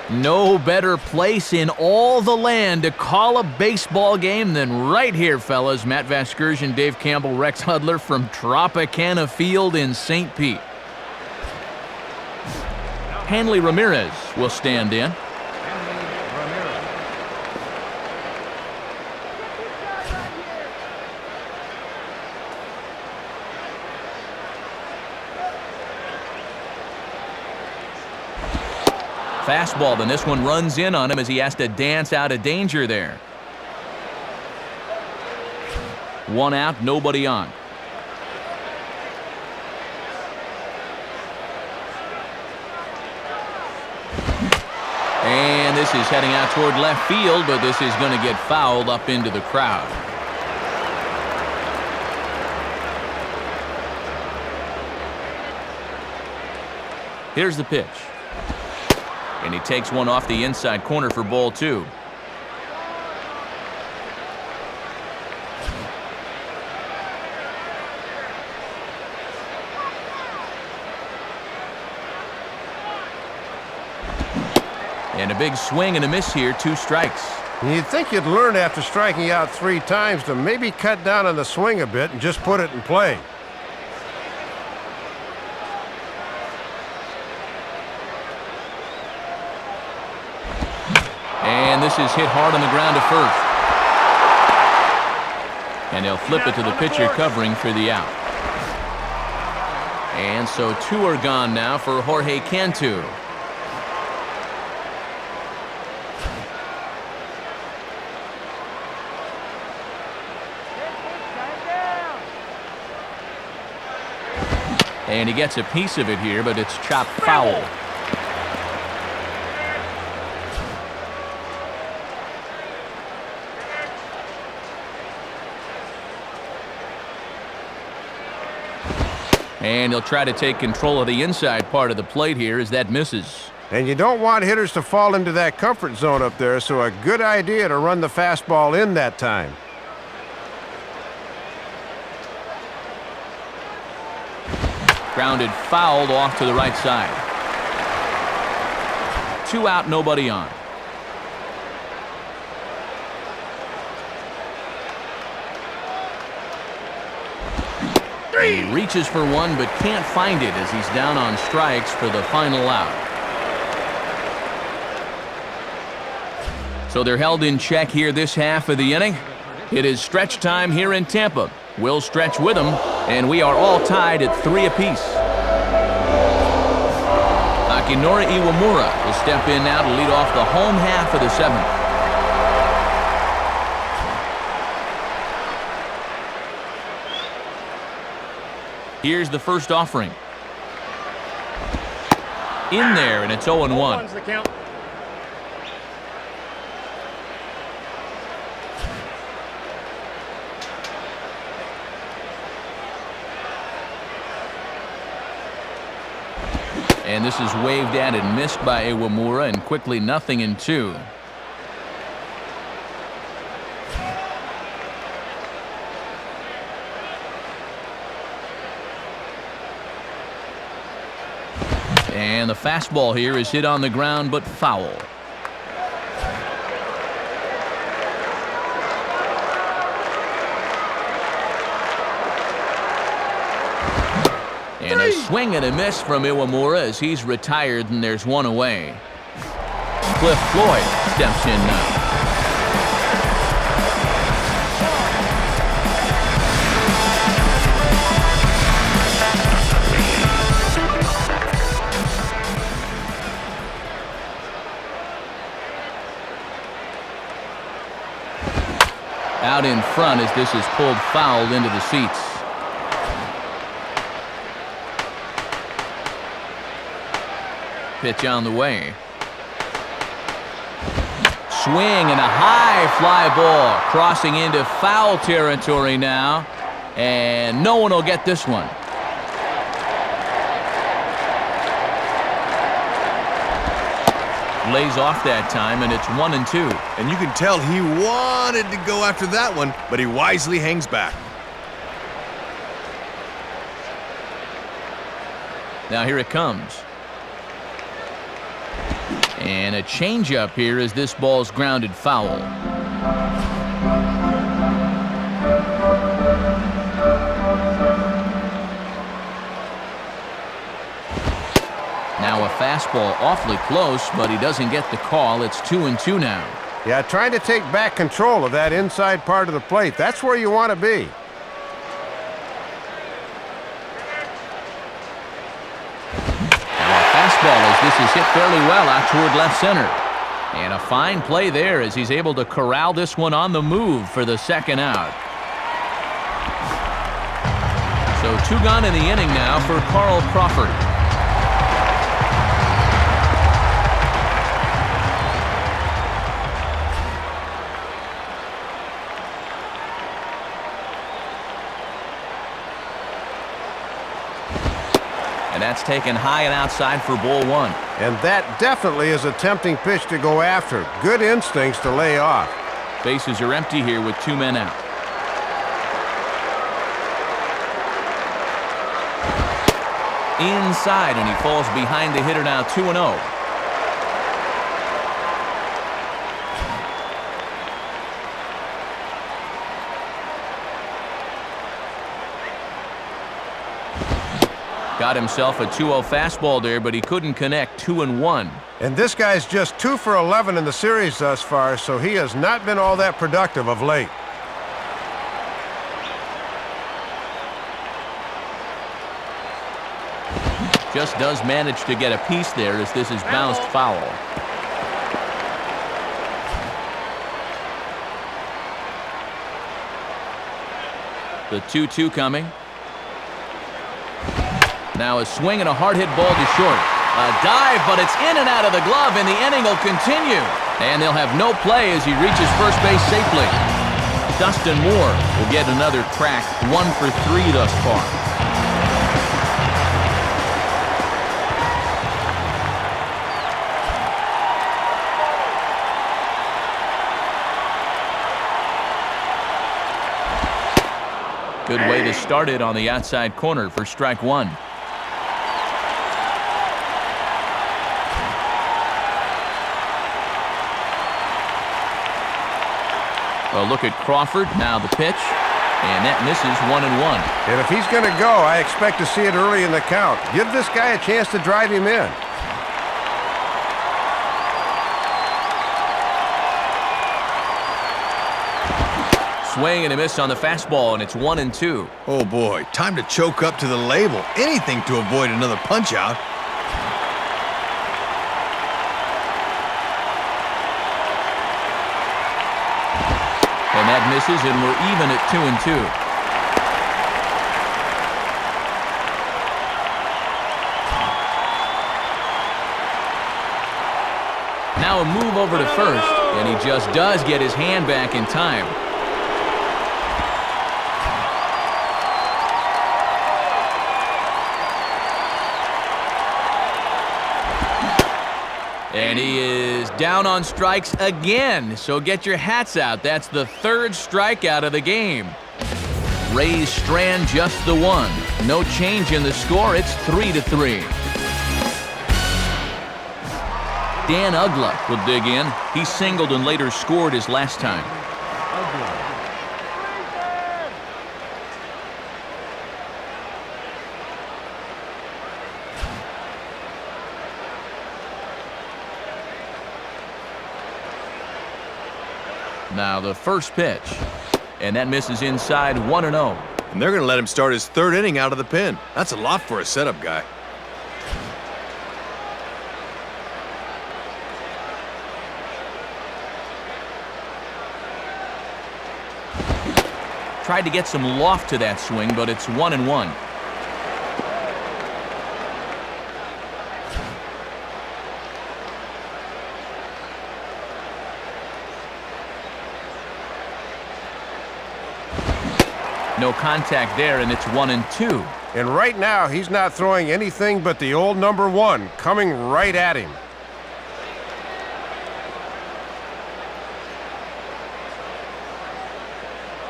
No better place in all the land to call a baseball game than right here, fellas. Matt Vasgersian, Dave Campbell, Rex Hudler from Tropicana Field in St. Pete. Hanley Ramirez will stand in. Fastball, then this one runs in on him as he has to dance out of danger there. 1 out, nobody on. And this is heading out toward left field, but this is going to get fouled up into the crowd. Here's the pitch. And he takes one off the inside corner for ball 2. And a big swing and a miss here, 2 strikes. You'd think you'd learn after striking out 3 times to maybe cut down on the swing a bit and just put it in play. And this is hit hard on the ground to first. And they'll flip it to the pitcher covering for the out. And so 2 are gone now for Jorge Cantu. And he gets a piece of it here, but it's chopped foul. And he'll try to take control of the inside part of the plate here as that misses. And you don't want hitters to fall into that comfort zone up there, so a good idea to run the fastball in that time. Grounded fouled off to the right side. 2 out, nobody on. He reaches for one but can't find it as he's down on strikes for the final out. So they're held in check here this half of the inning. It is stretch time here in Tampa. We'll stretch with them, and we are all tied at 3 apiece. Akinori Iwamura will step in now to lead off the home half of the 7th. Here's the first offering. In there, and it's 0-1. And this is waved at and missed by Iwamura, and quickly 0-2. And the fastball here is hit on the ground, but foul. And a swing and a miss from Iwamura as he's retired, and there's one away. Cliff Floyd steps in now. Out in front as this is pulled foul into the seats. Pitch on the way. Swing and a high fly ball crossing into foul territory now, and no one will get this one. Lays off that time, and it's 1-2. And you can tell he wanted to go after that one, but he wisely hangs back. Now here it comes. And a changeup here as this ball's grounded foul. Now a fastball awfully close, but he doesn't get the call. It's 2-2 now. Yeah, trying to take back control of that inside part of the plate. That's where you want to be. As this is hit fairly well out toward left center. And a fine play there as he's able to corral this one on the move for the second out. So 2 gone in the inning now for Carl Crawford. That's taken high and outside for ball 1. And that definitely is a tempting pitch to go after. Good instincts to lay off. Bases are empty here with 2 men out. Inside, and he falls behind the hitter now 2-0. Got himself a 2-0 fastball there, but he couldn't connect. 2-1. And this guy's just 2 for 11 in the series thus far, so he has not been all that productive of late. Just does manage to get a piece there as this is bounced foul. The 2-2 coming. Now a swing and a hard hit ball to short. A dive, but it's in and out of the glove, and the inning will continue. And they'll have no play as he reaches first base safely. Dustin Moore will get another crack, 1 for 3 thus far. Good way to start it on the outside corner for strike 1. Well, look at Crawford. Now the pitch. And that misses 1-1. And if he's going to go, I expect to see it early in the count. Give this guy a chance to drive him in. Swing and a miss on the fastball, and it's 1-2. Oh boy, time to choke up to the label. Anything to avoid another punch out. And that misses, and we're even at 2-2. Now a move over to first, and he just does get his hand back in time. And he is down on strikes again, so get your hats out. That's the third strikeout of the game. Rays strand just the one. No change in the score. It's 3-3. Dan Ugla will dig in. He singled and later scored his last time. Now the first pitch. And that misses inside 1-0. And they're going to let him start his third inning out of the pen. That's a lot for a setup guy. Tried to get some loft to that swing, but it's 1-1. No contact there, and it's 1-2. And right now, he's not throwing anything but the old number one coming right at him.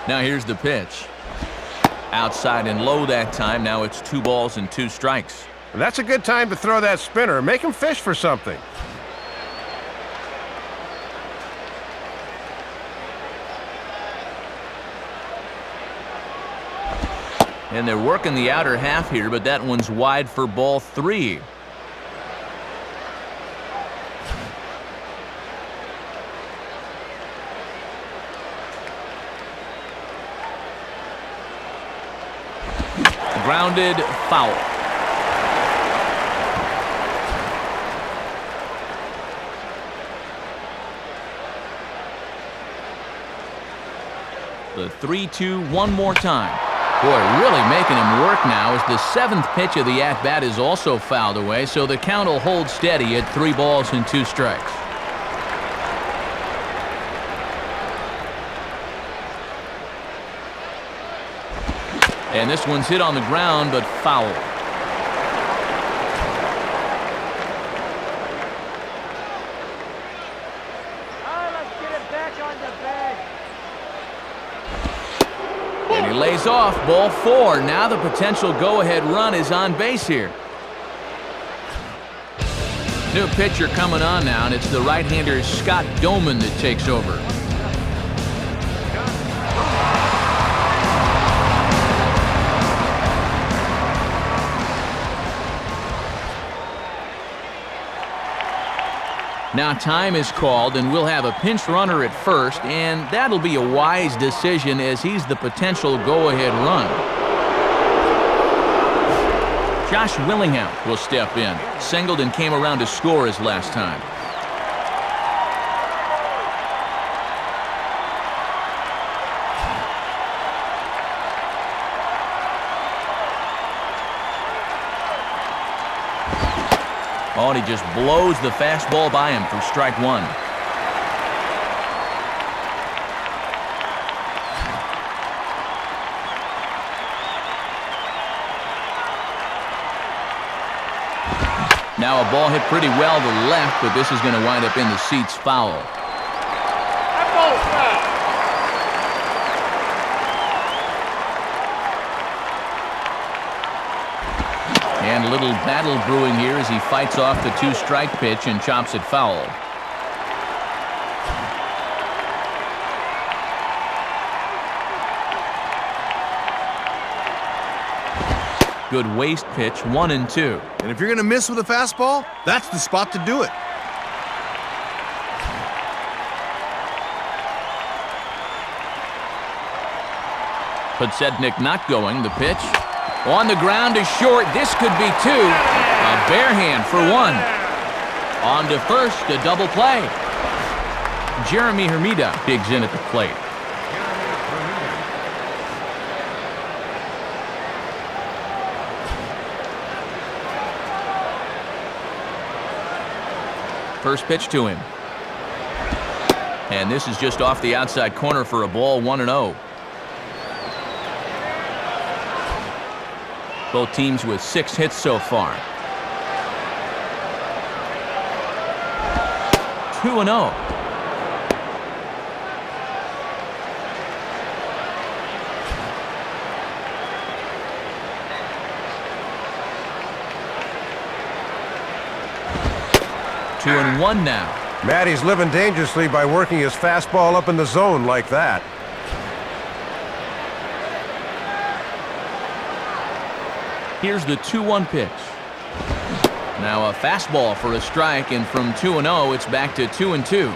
Now here's the pitch. Outside and low that time. Now it's 2 balls and 2 strikes. And that's a good time to throw that spinner. Make him fish for something. And they're working the outer half here, but that one's wide for ball 3. Grounded foul. The 3-2 one more time. Boy, really making him work now as the 7th pitch of the at-bat is also fouled away, so the count will hold steady at 3 balls and 2 strikes. And this one's hit on the ground, but foul. Let's get it back on the bag. And he lays off, ball 4. Now the potential go-ahead run is on base here. New pitcher coming on now, and it's the right-hander Scott Doman that takes over. Now time is called, and we'll have a pinch runner at first, and that'll be a wise decision as he's the potential go-ahead run. Josh Willingham will step in. Singled and came around to score his last time. Oh, and he just blows the fastball by him for strike 1. Now a ball hit pretty well to the left, but this is going to wind up in the seats foul. That ball's foul. And a little battle brewing here as he fights off the 2-strike pitch and chops it foul. Good waist pitch, 1-2. And if you're going to miss with a fastball, that's the spot to do it. Podsednik not going. The pitch on the ground is short. This could be 2. A bare hand for 1. On to first, a double play. Jeremy Hermida digs in at the plate. First pitch to him. And this is just off the outside corner for a ball, 1-0. Both teams with 6 hits so far. 2-0. Two and one now. Matty's living dangerously by working his fastball up in the zone like that. Here's the 2-1 pitch. Now a fastball for a strike, and from 2-0, it's back to 2-2.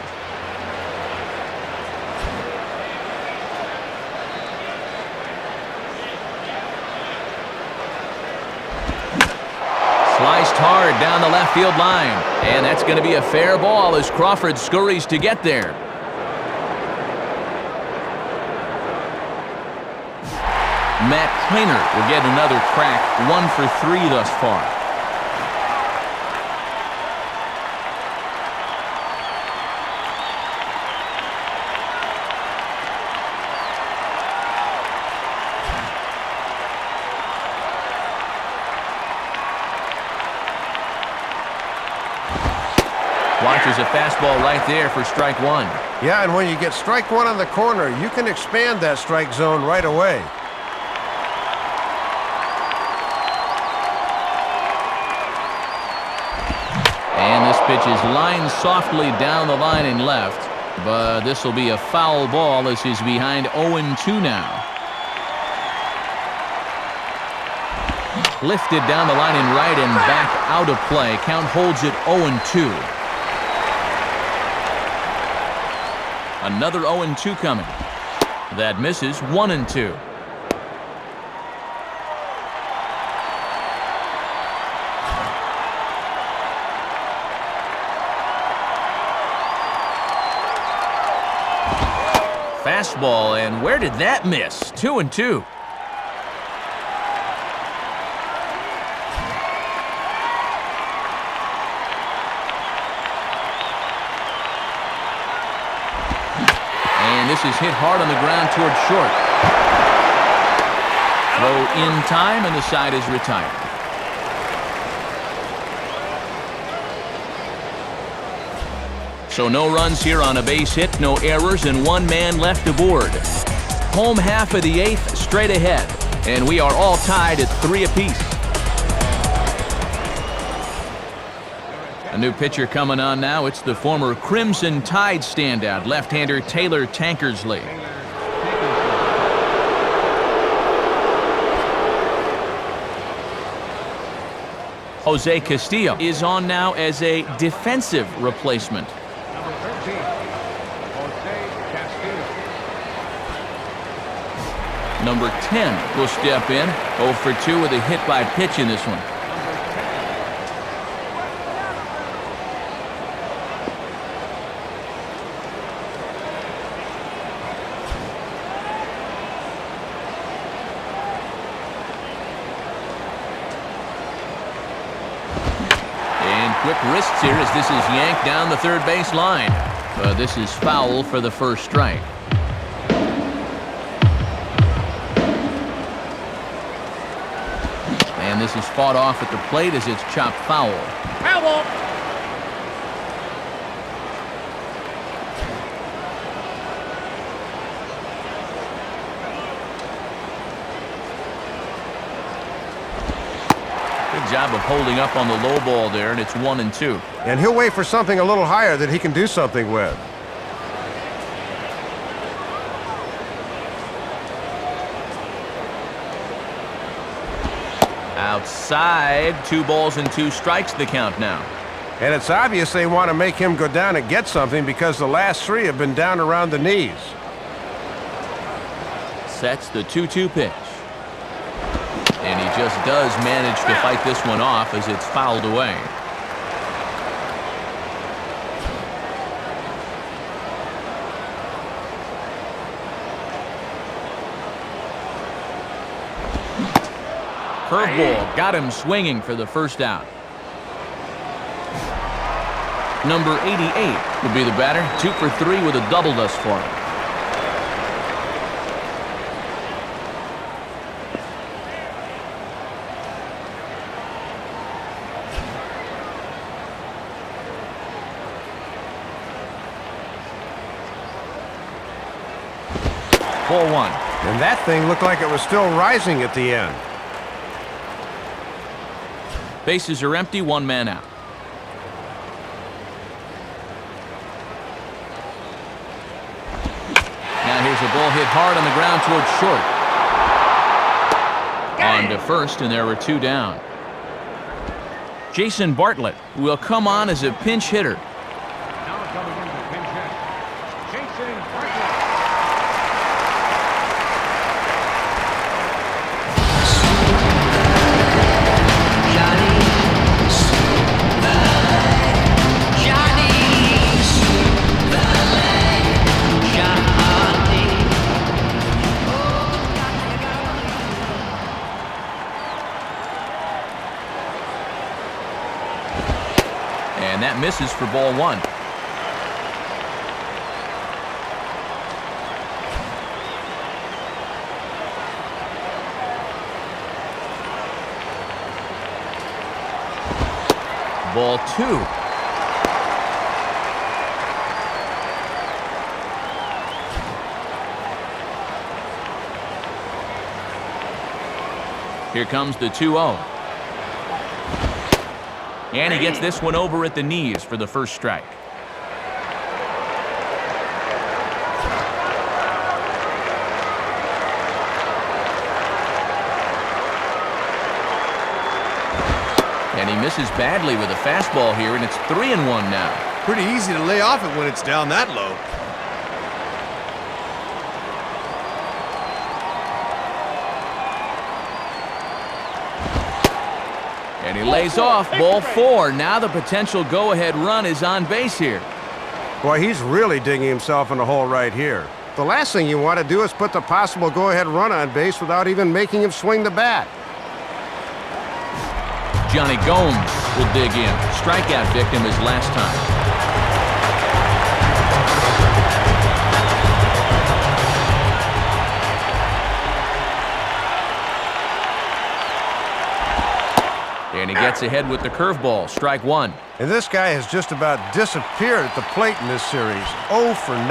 Sliced hard down the left field line, and that's going to be a fair ball as Crawford scurries to get there. Matt Kleiner will get another crack, 1 for 3 thus far. Watches a fastball right there for strike 1. Yeah, and when you get strike 1 on the corner, you can expand that strike zone right away. And this pitch is lined softly down the line and left, but this will be a foul ball as he's behind 0-2 now. Lifted down the line and right and back out of play. Count holds it 0-2. Another 0-2 coming. That misses. 1-2. Fastball, and where did that miss? 2-2. And this is hit hard on the ground toward short. Throw in time, and the side is retired. So no runs here on a base hit, no errors, and 1 man left aboard. Home half of the 8th, straight ahead, and we are all tied at 3 apiece. A new pitcher coming on now. It's the former Crimson Tide standout, left-hander Taylor Tankersley. Jose Castillo is on now as a defensive replacement. Number 10 will step in. 0 for 2 with a hit by pitch in this one. And quick wrists here as this is yanked down the third base line. This is foul for the first strike. And this is fought off at the plate as it's chopped foul. Foul. Good job of holding up on the low ball there, and it's 1-2. And he'll wait for something a little higher that he can do something with. Outside, 2 balls and 2 strikes the count now. And it's obvious they want to make him go down and get something because the last 3 have been down around the knees. Sets the 2-2 pitch. And he just does manage to fight this one off as it's fouled away. Curveball got him swinging for the first out. Number 88 will be the batter. 2 for 3 with a double thus far. Ball one. And that thing looked like it was still rising at the end. Bases are empty, one man out. Now here's a ball hit hard on the ground towards short. On to first, and there were two down. Jason Bartlett will come on as a pinch hitter. Now coming in to pinch hit, Jason Bartlett. And that misses for ball one. Ball two. Here comes the 2-0. And he gets this one over at the knees for the first strike. And he misses badly with a fastball here, and it's 3-1 now. Pretty easy to lay off it when it's down that low. And he lays off ball four. Now the potential go-ahead run is on base here. Boy, he's really digging himself in the hole right here. The last thing you want to do is put the possible go-ahead run on base without even making him swing the bat. Johnny Gomes will dig in. Strikeout victim his last time. And he gets ahead with the curveball. Strike one. And this guy has just about disappeared at the plate in this series. 0 for 9.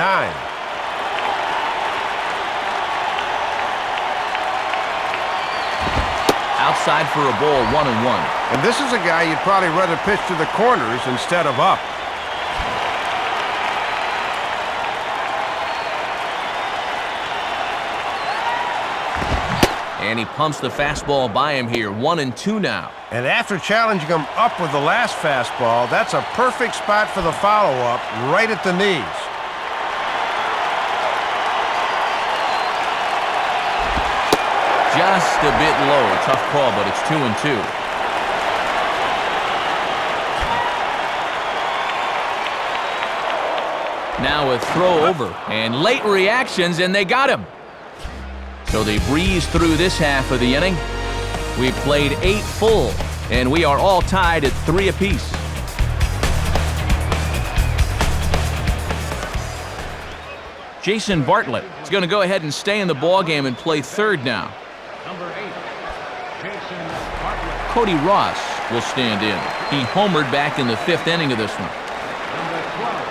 Outside for a ball, 1-1. And this is a guy you'd probably rather pitch to the corners instead of up. And he pumps the fastball by him here. 1-2 now. And after challenging him up with the last fastball, that's a perfect spot for the follow-up, right at the knees. Just a bit low. A tough call, but it's 2-2. Now a throw over. And late reactions, and they got him. So they breeze through this half of the inning. We've played 8 full, and we are all tied at 3 apiece. Jason Bartlett is going to go ahead and stay in the ballgame and play third now. Number 8, Jason Bartlett. Cody Ross will stand in. He homered back in the 5th inning of this one. Number 12.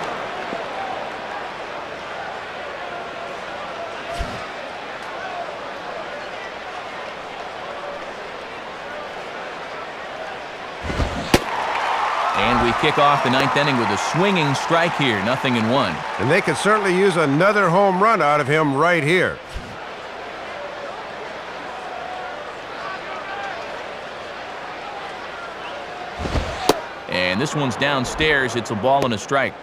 And we kick off the 9th inning with a swinging strike here, 0-1. And they could certainly use another home run out of him right here. And this one's downstairs. It's a ball and a strike.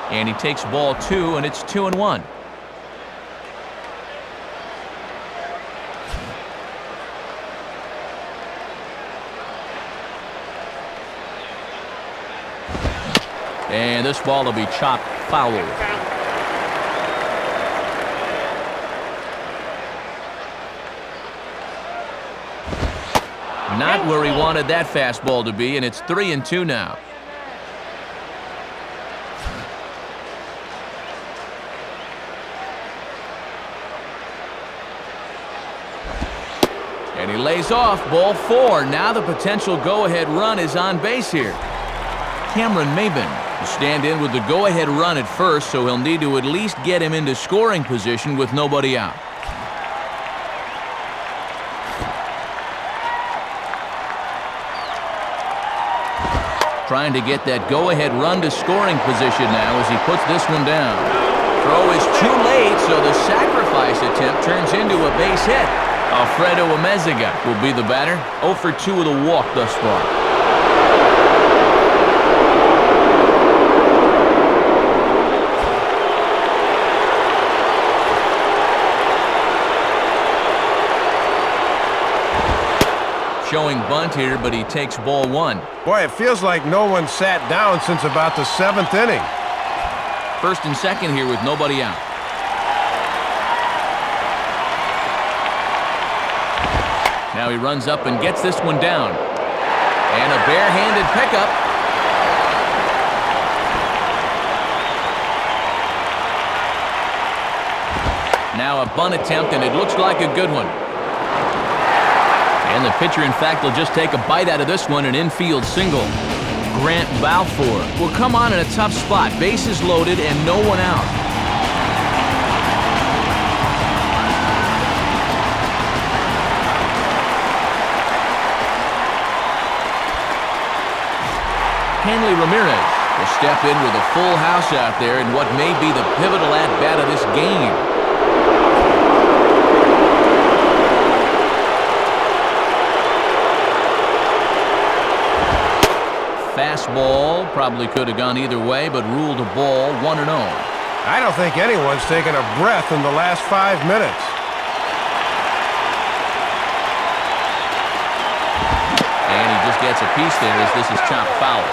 And he takes ball 2, and it's 2-1. And this ball will be chopped foul. Not where he wanted that fastball to be, and it's 3-2 now. And he lays off, ball 4. Now the potential go-ahead run is on base here. Cameron Maben will stand in with the go-ahead run at first, so he'll need to at least get him into scoring position with nobody out. Trying to get that go-ahead run to scoring position now as he puts this one down. Throw is too late, so the sacrifice attempt turns into a base hit. Alfredo Amezaga will be the batter. 0 for 2 with a walk thus far. Showing bunt here, but he takes ball 1. Boy, it feels like no one sat down since about the 7th inning. First and second here with nobody out. Now he runs up and gets this one down. And a barehanded pickup. Now a bunt attempt, and it looks like a good one. And the pitcher, in fact, will just take a bite out of this one, an infield single. Grant Balfour will come on in a tough spot. Bases loaded and no one out. Hanley Ramirez will step in with a full house out there in what may be the pivotal at-bat of this game. Fastball probably could have gone either way, but ruled a ball 1-0. I don't think anyone's taken a breath in the last 5 minutes. And he just gets a piece there as this is chopped foul.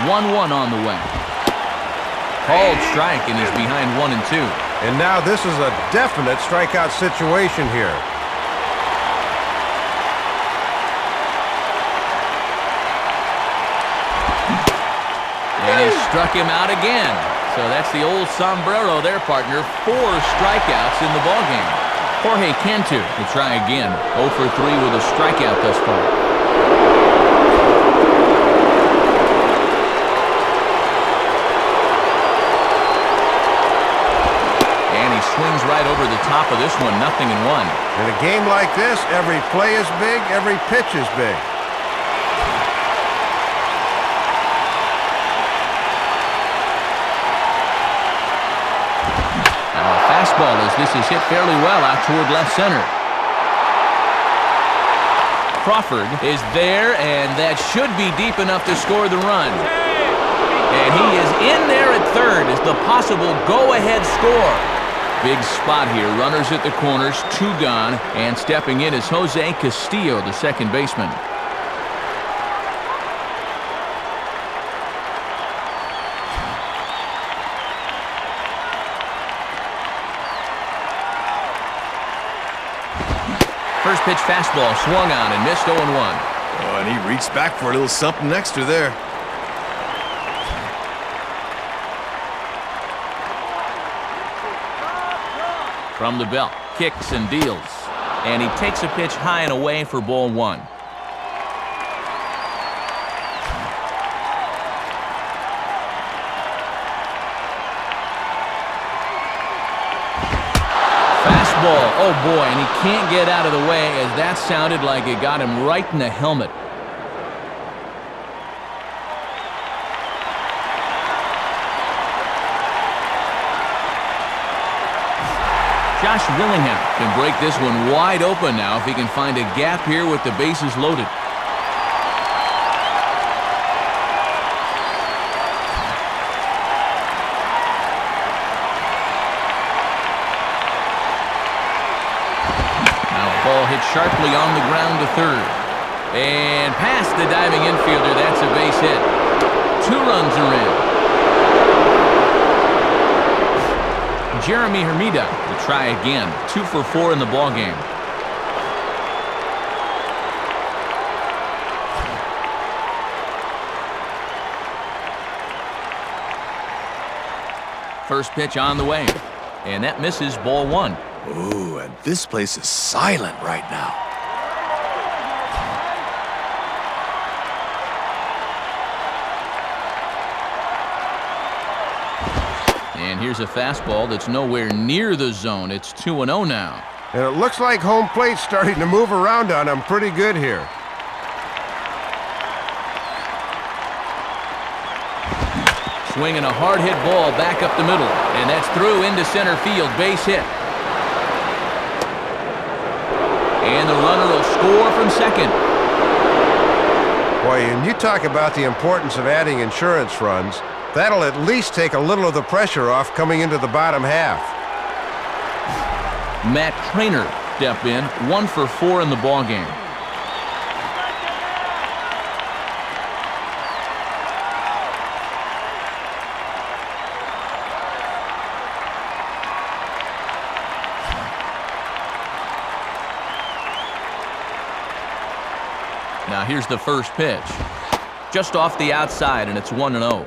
One on the way. Called strike, and he's behind 1-2. And now this is a definite strikeout situation here. And he struck him out again. So that's the old sombrero there, partner. 4 strikeouts in the ballgame. Jorge Cantu will try again. 0 for 3 with a strikeout thus far. Swings right over the top of this one, 0-1. In a game like this, every play is big, every pitch is big. Now a fastball as this is hit fairly well out toward left center. Crawford is there, and that should be deep enough to score the run. And he is in there at third as the possible go-ahead score. Big spot here. Runners at the corners, 2 gone, and stepping in is Jose Castillo, the second baseman. First pitch fastball swung on and missed 0-1. Oh, and he reached back for a little something extra there. From the belt, kicks and deals. And he takes a pitch high and away for ball 1. Fastball, oh boy, and he can't get out of the way as that sounded like it got him right in the helmet. Josh Willingham can break this one wide open now if he can find a gap here with the bases loaded. Now a ball hit sharply on the ground to third. And past the diving infielder, that's a base hit. 2 runs are in. Jeremy Hermida will try again. 2 for 4 in the ballgame. First pitch on the way. And that misses, ball one. Ooh, and this place is silent right now. And here's a fastball that's nowhere near the zone. It's 2-0 now. And it looks like home plate's starting to move around on him pretty good here. Swinging a hard hit ball back up the middle. And that's through into center field. Base hit. And the runner will score from second. Boy, and you talk about the importance of adding insurance runs. That'll at least take a little of the pressure off coming into the bottom half. Matt Trainer step in, 1 for 4 in the ballgame. Now here's the first pitch. Just off the outside, and it's 1-0.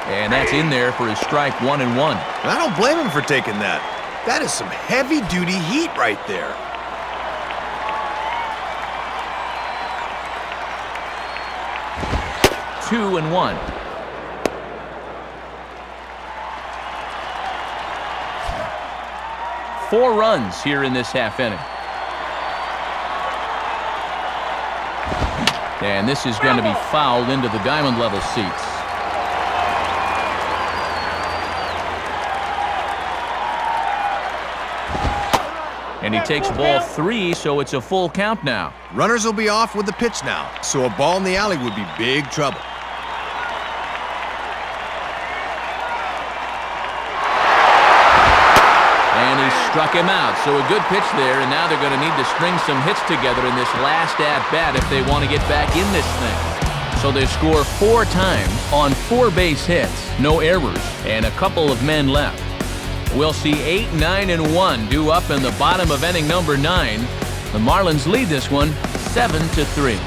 And that's in there for his strike, 1-1. And I don't blame him for taking that. That is some heavy-duty heat right there. Two and one. Four runs here in this half inning. And this is going to be fouled into the diamond level seats. And he takes ball 3, so it's a full count now. Runners will be off with the pitch now, so a ball in the alley would be big trouble. And he struck him out, so a good pitch there, and now they're going to need to string some hits together in this last at-bat if they want to get back in this thing. So they score 4 times on 4 base hits, no errors, and a couple of men left. We'll see 8, 9, and 1 due up in the bottom of inning number 9. The Marlins lead this one 7-3.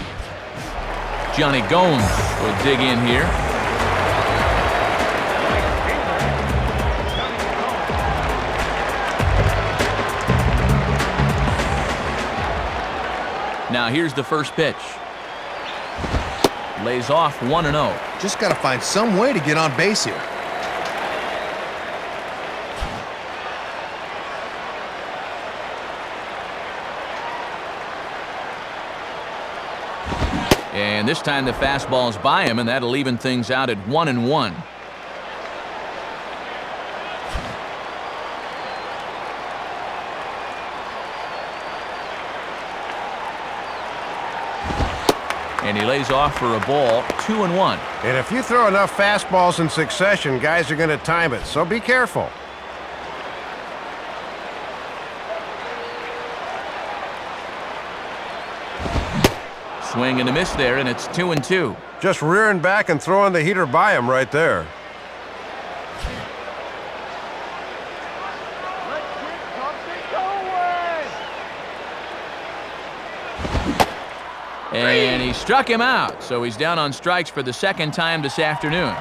Johnny Gomes will dig in here. Now here's the first pitch. Lays off 1-0. Just got to find some way to get on base here. And this time the fastball's by him, and that'll even things out at 1-1. And he lays off for a ball, 2-1. And if you throw enough fastballs in succession, guys are going to time it, so be careful. Swing and a miss there, and it's 2-2. Just rearing back and throwing the heater by him right there. And he struck him out, so he's down on strikes for the second time this afternoon.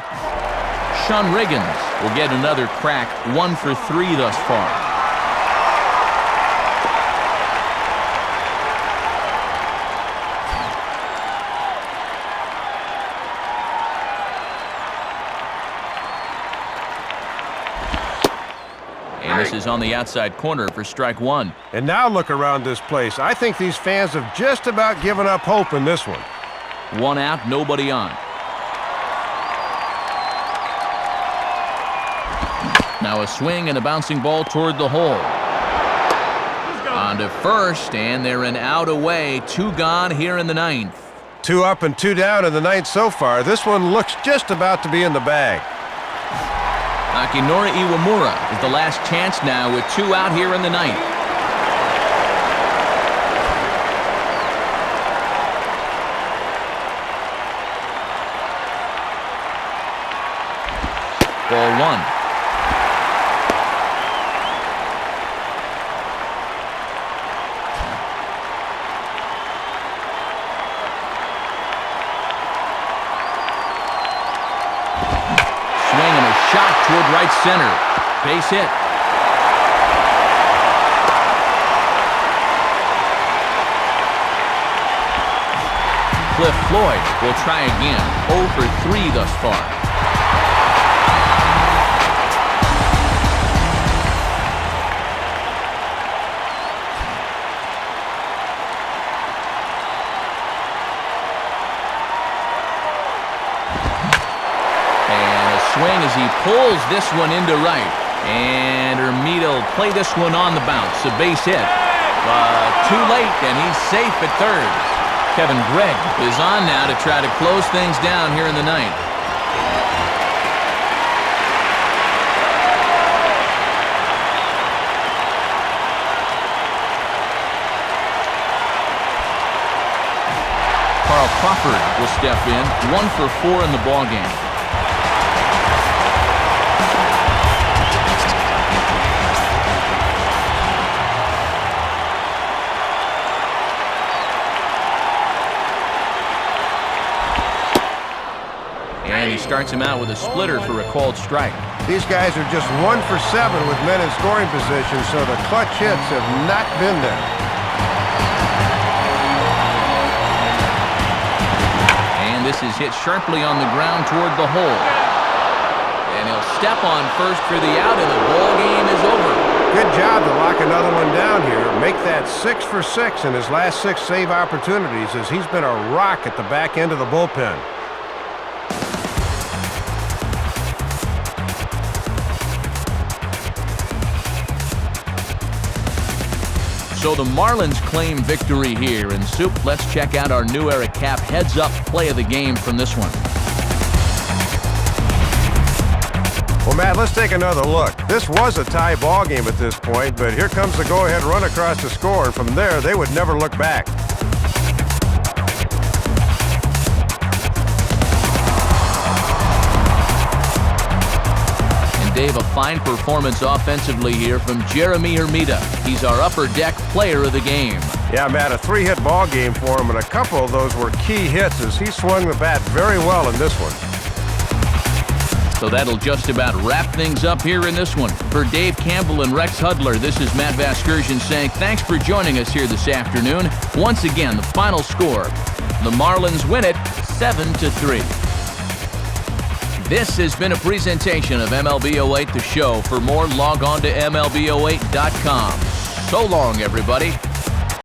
Sean Riggins will get another crack, 1 for 3 thus far. And this is on the outside corner for strike 1. And now look around this place. I think these fans have just about given up hope in this one. 1 out, nobody on. Now a swing and a bouncing ball toward the hole. On to first, and they're an out away. 2 gone here in the 9th. 2 up and 2 down in the 9th so far. This one looks just about to be in the bag. Akinori Iwamura is the last chance now with 2 out here in the 9th. Ball 1. toward right center. Base hit. Cliff Floyd will try again. 0 for 3 thus far. Swing as he pulls this one into right. And Hermida will play this one on the bounce. A base hit. Too late, and he's safe at third. Kevin Gregg is on now to try to close things down here in the ninth. Carl Crawford will step in. 1 for 4 in the ballgame. And he starts him out with a splitter for a called strike. These guys are just 1 for 7 with men in scoring position, so the clutch hits have not been there. And this is hit sharply on the ground toward the hole. And he'll step on first for the out, and the ball game is over. Good job to lock another one down here. Make that 6 for 6 in his last 6 save opportunities, as he's been a rock at the back end of the bullpen. So the Marlins claim victory here. And Soup, let's check out our new era cap heads-up play of the game from this one. Well, Matt, let's take another look. This was a tie ball game at this point, but here comes the go-ahead run across the score, and from there, they would never look back. Dave, a fine performance offensively here from Jeremy Hermida. He's our upper deck player of the game. Yeah, Matt, a 3-hit ball game for him, and a couple of those were key hits as he swung the bat very well in this one. So that'll just about wrap things up here in this one. For Dave Campbell and Rex Hudler, this is Matt Vasgersian saying thanks for joining us here this afternoon. Once again, the final score. The Marlins win it 7-3. This has been a presentation of MLB 08 The Show. For more, log on to MLB08.com. So long, everybody.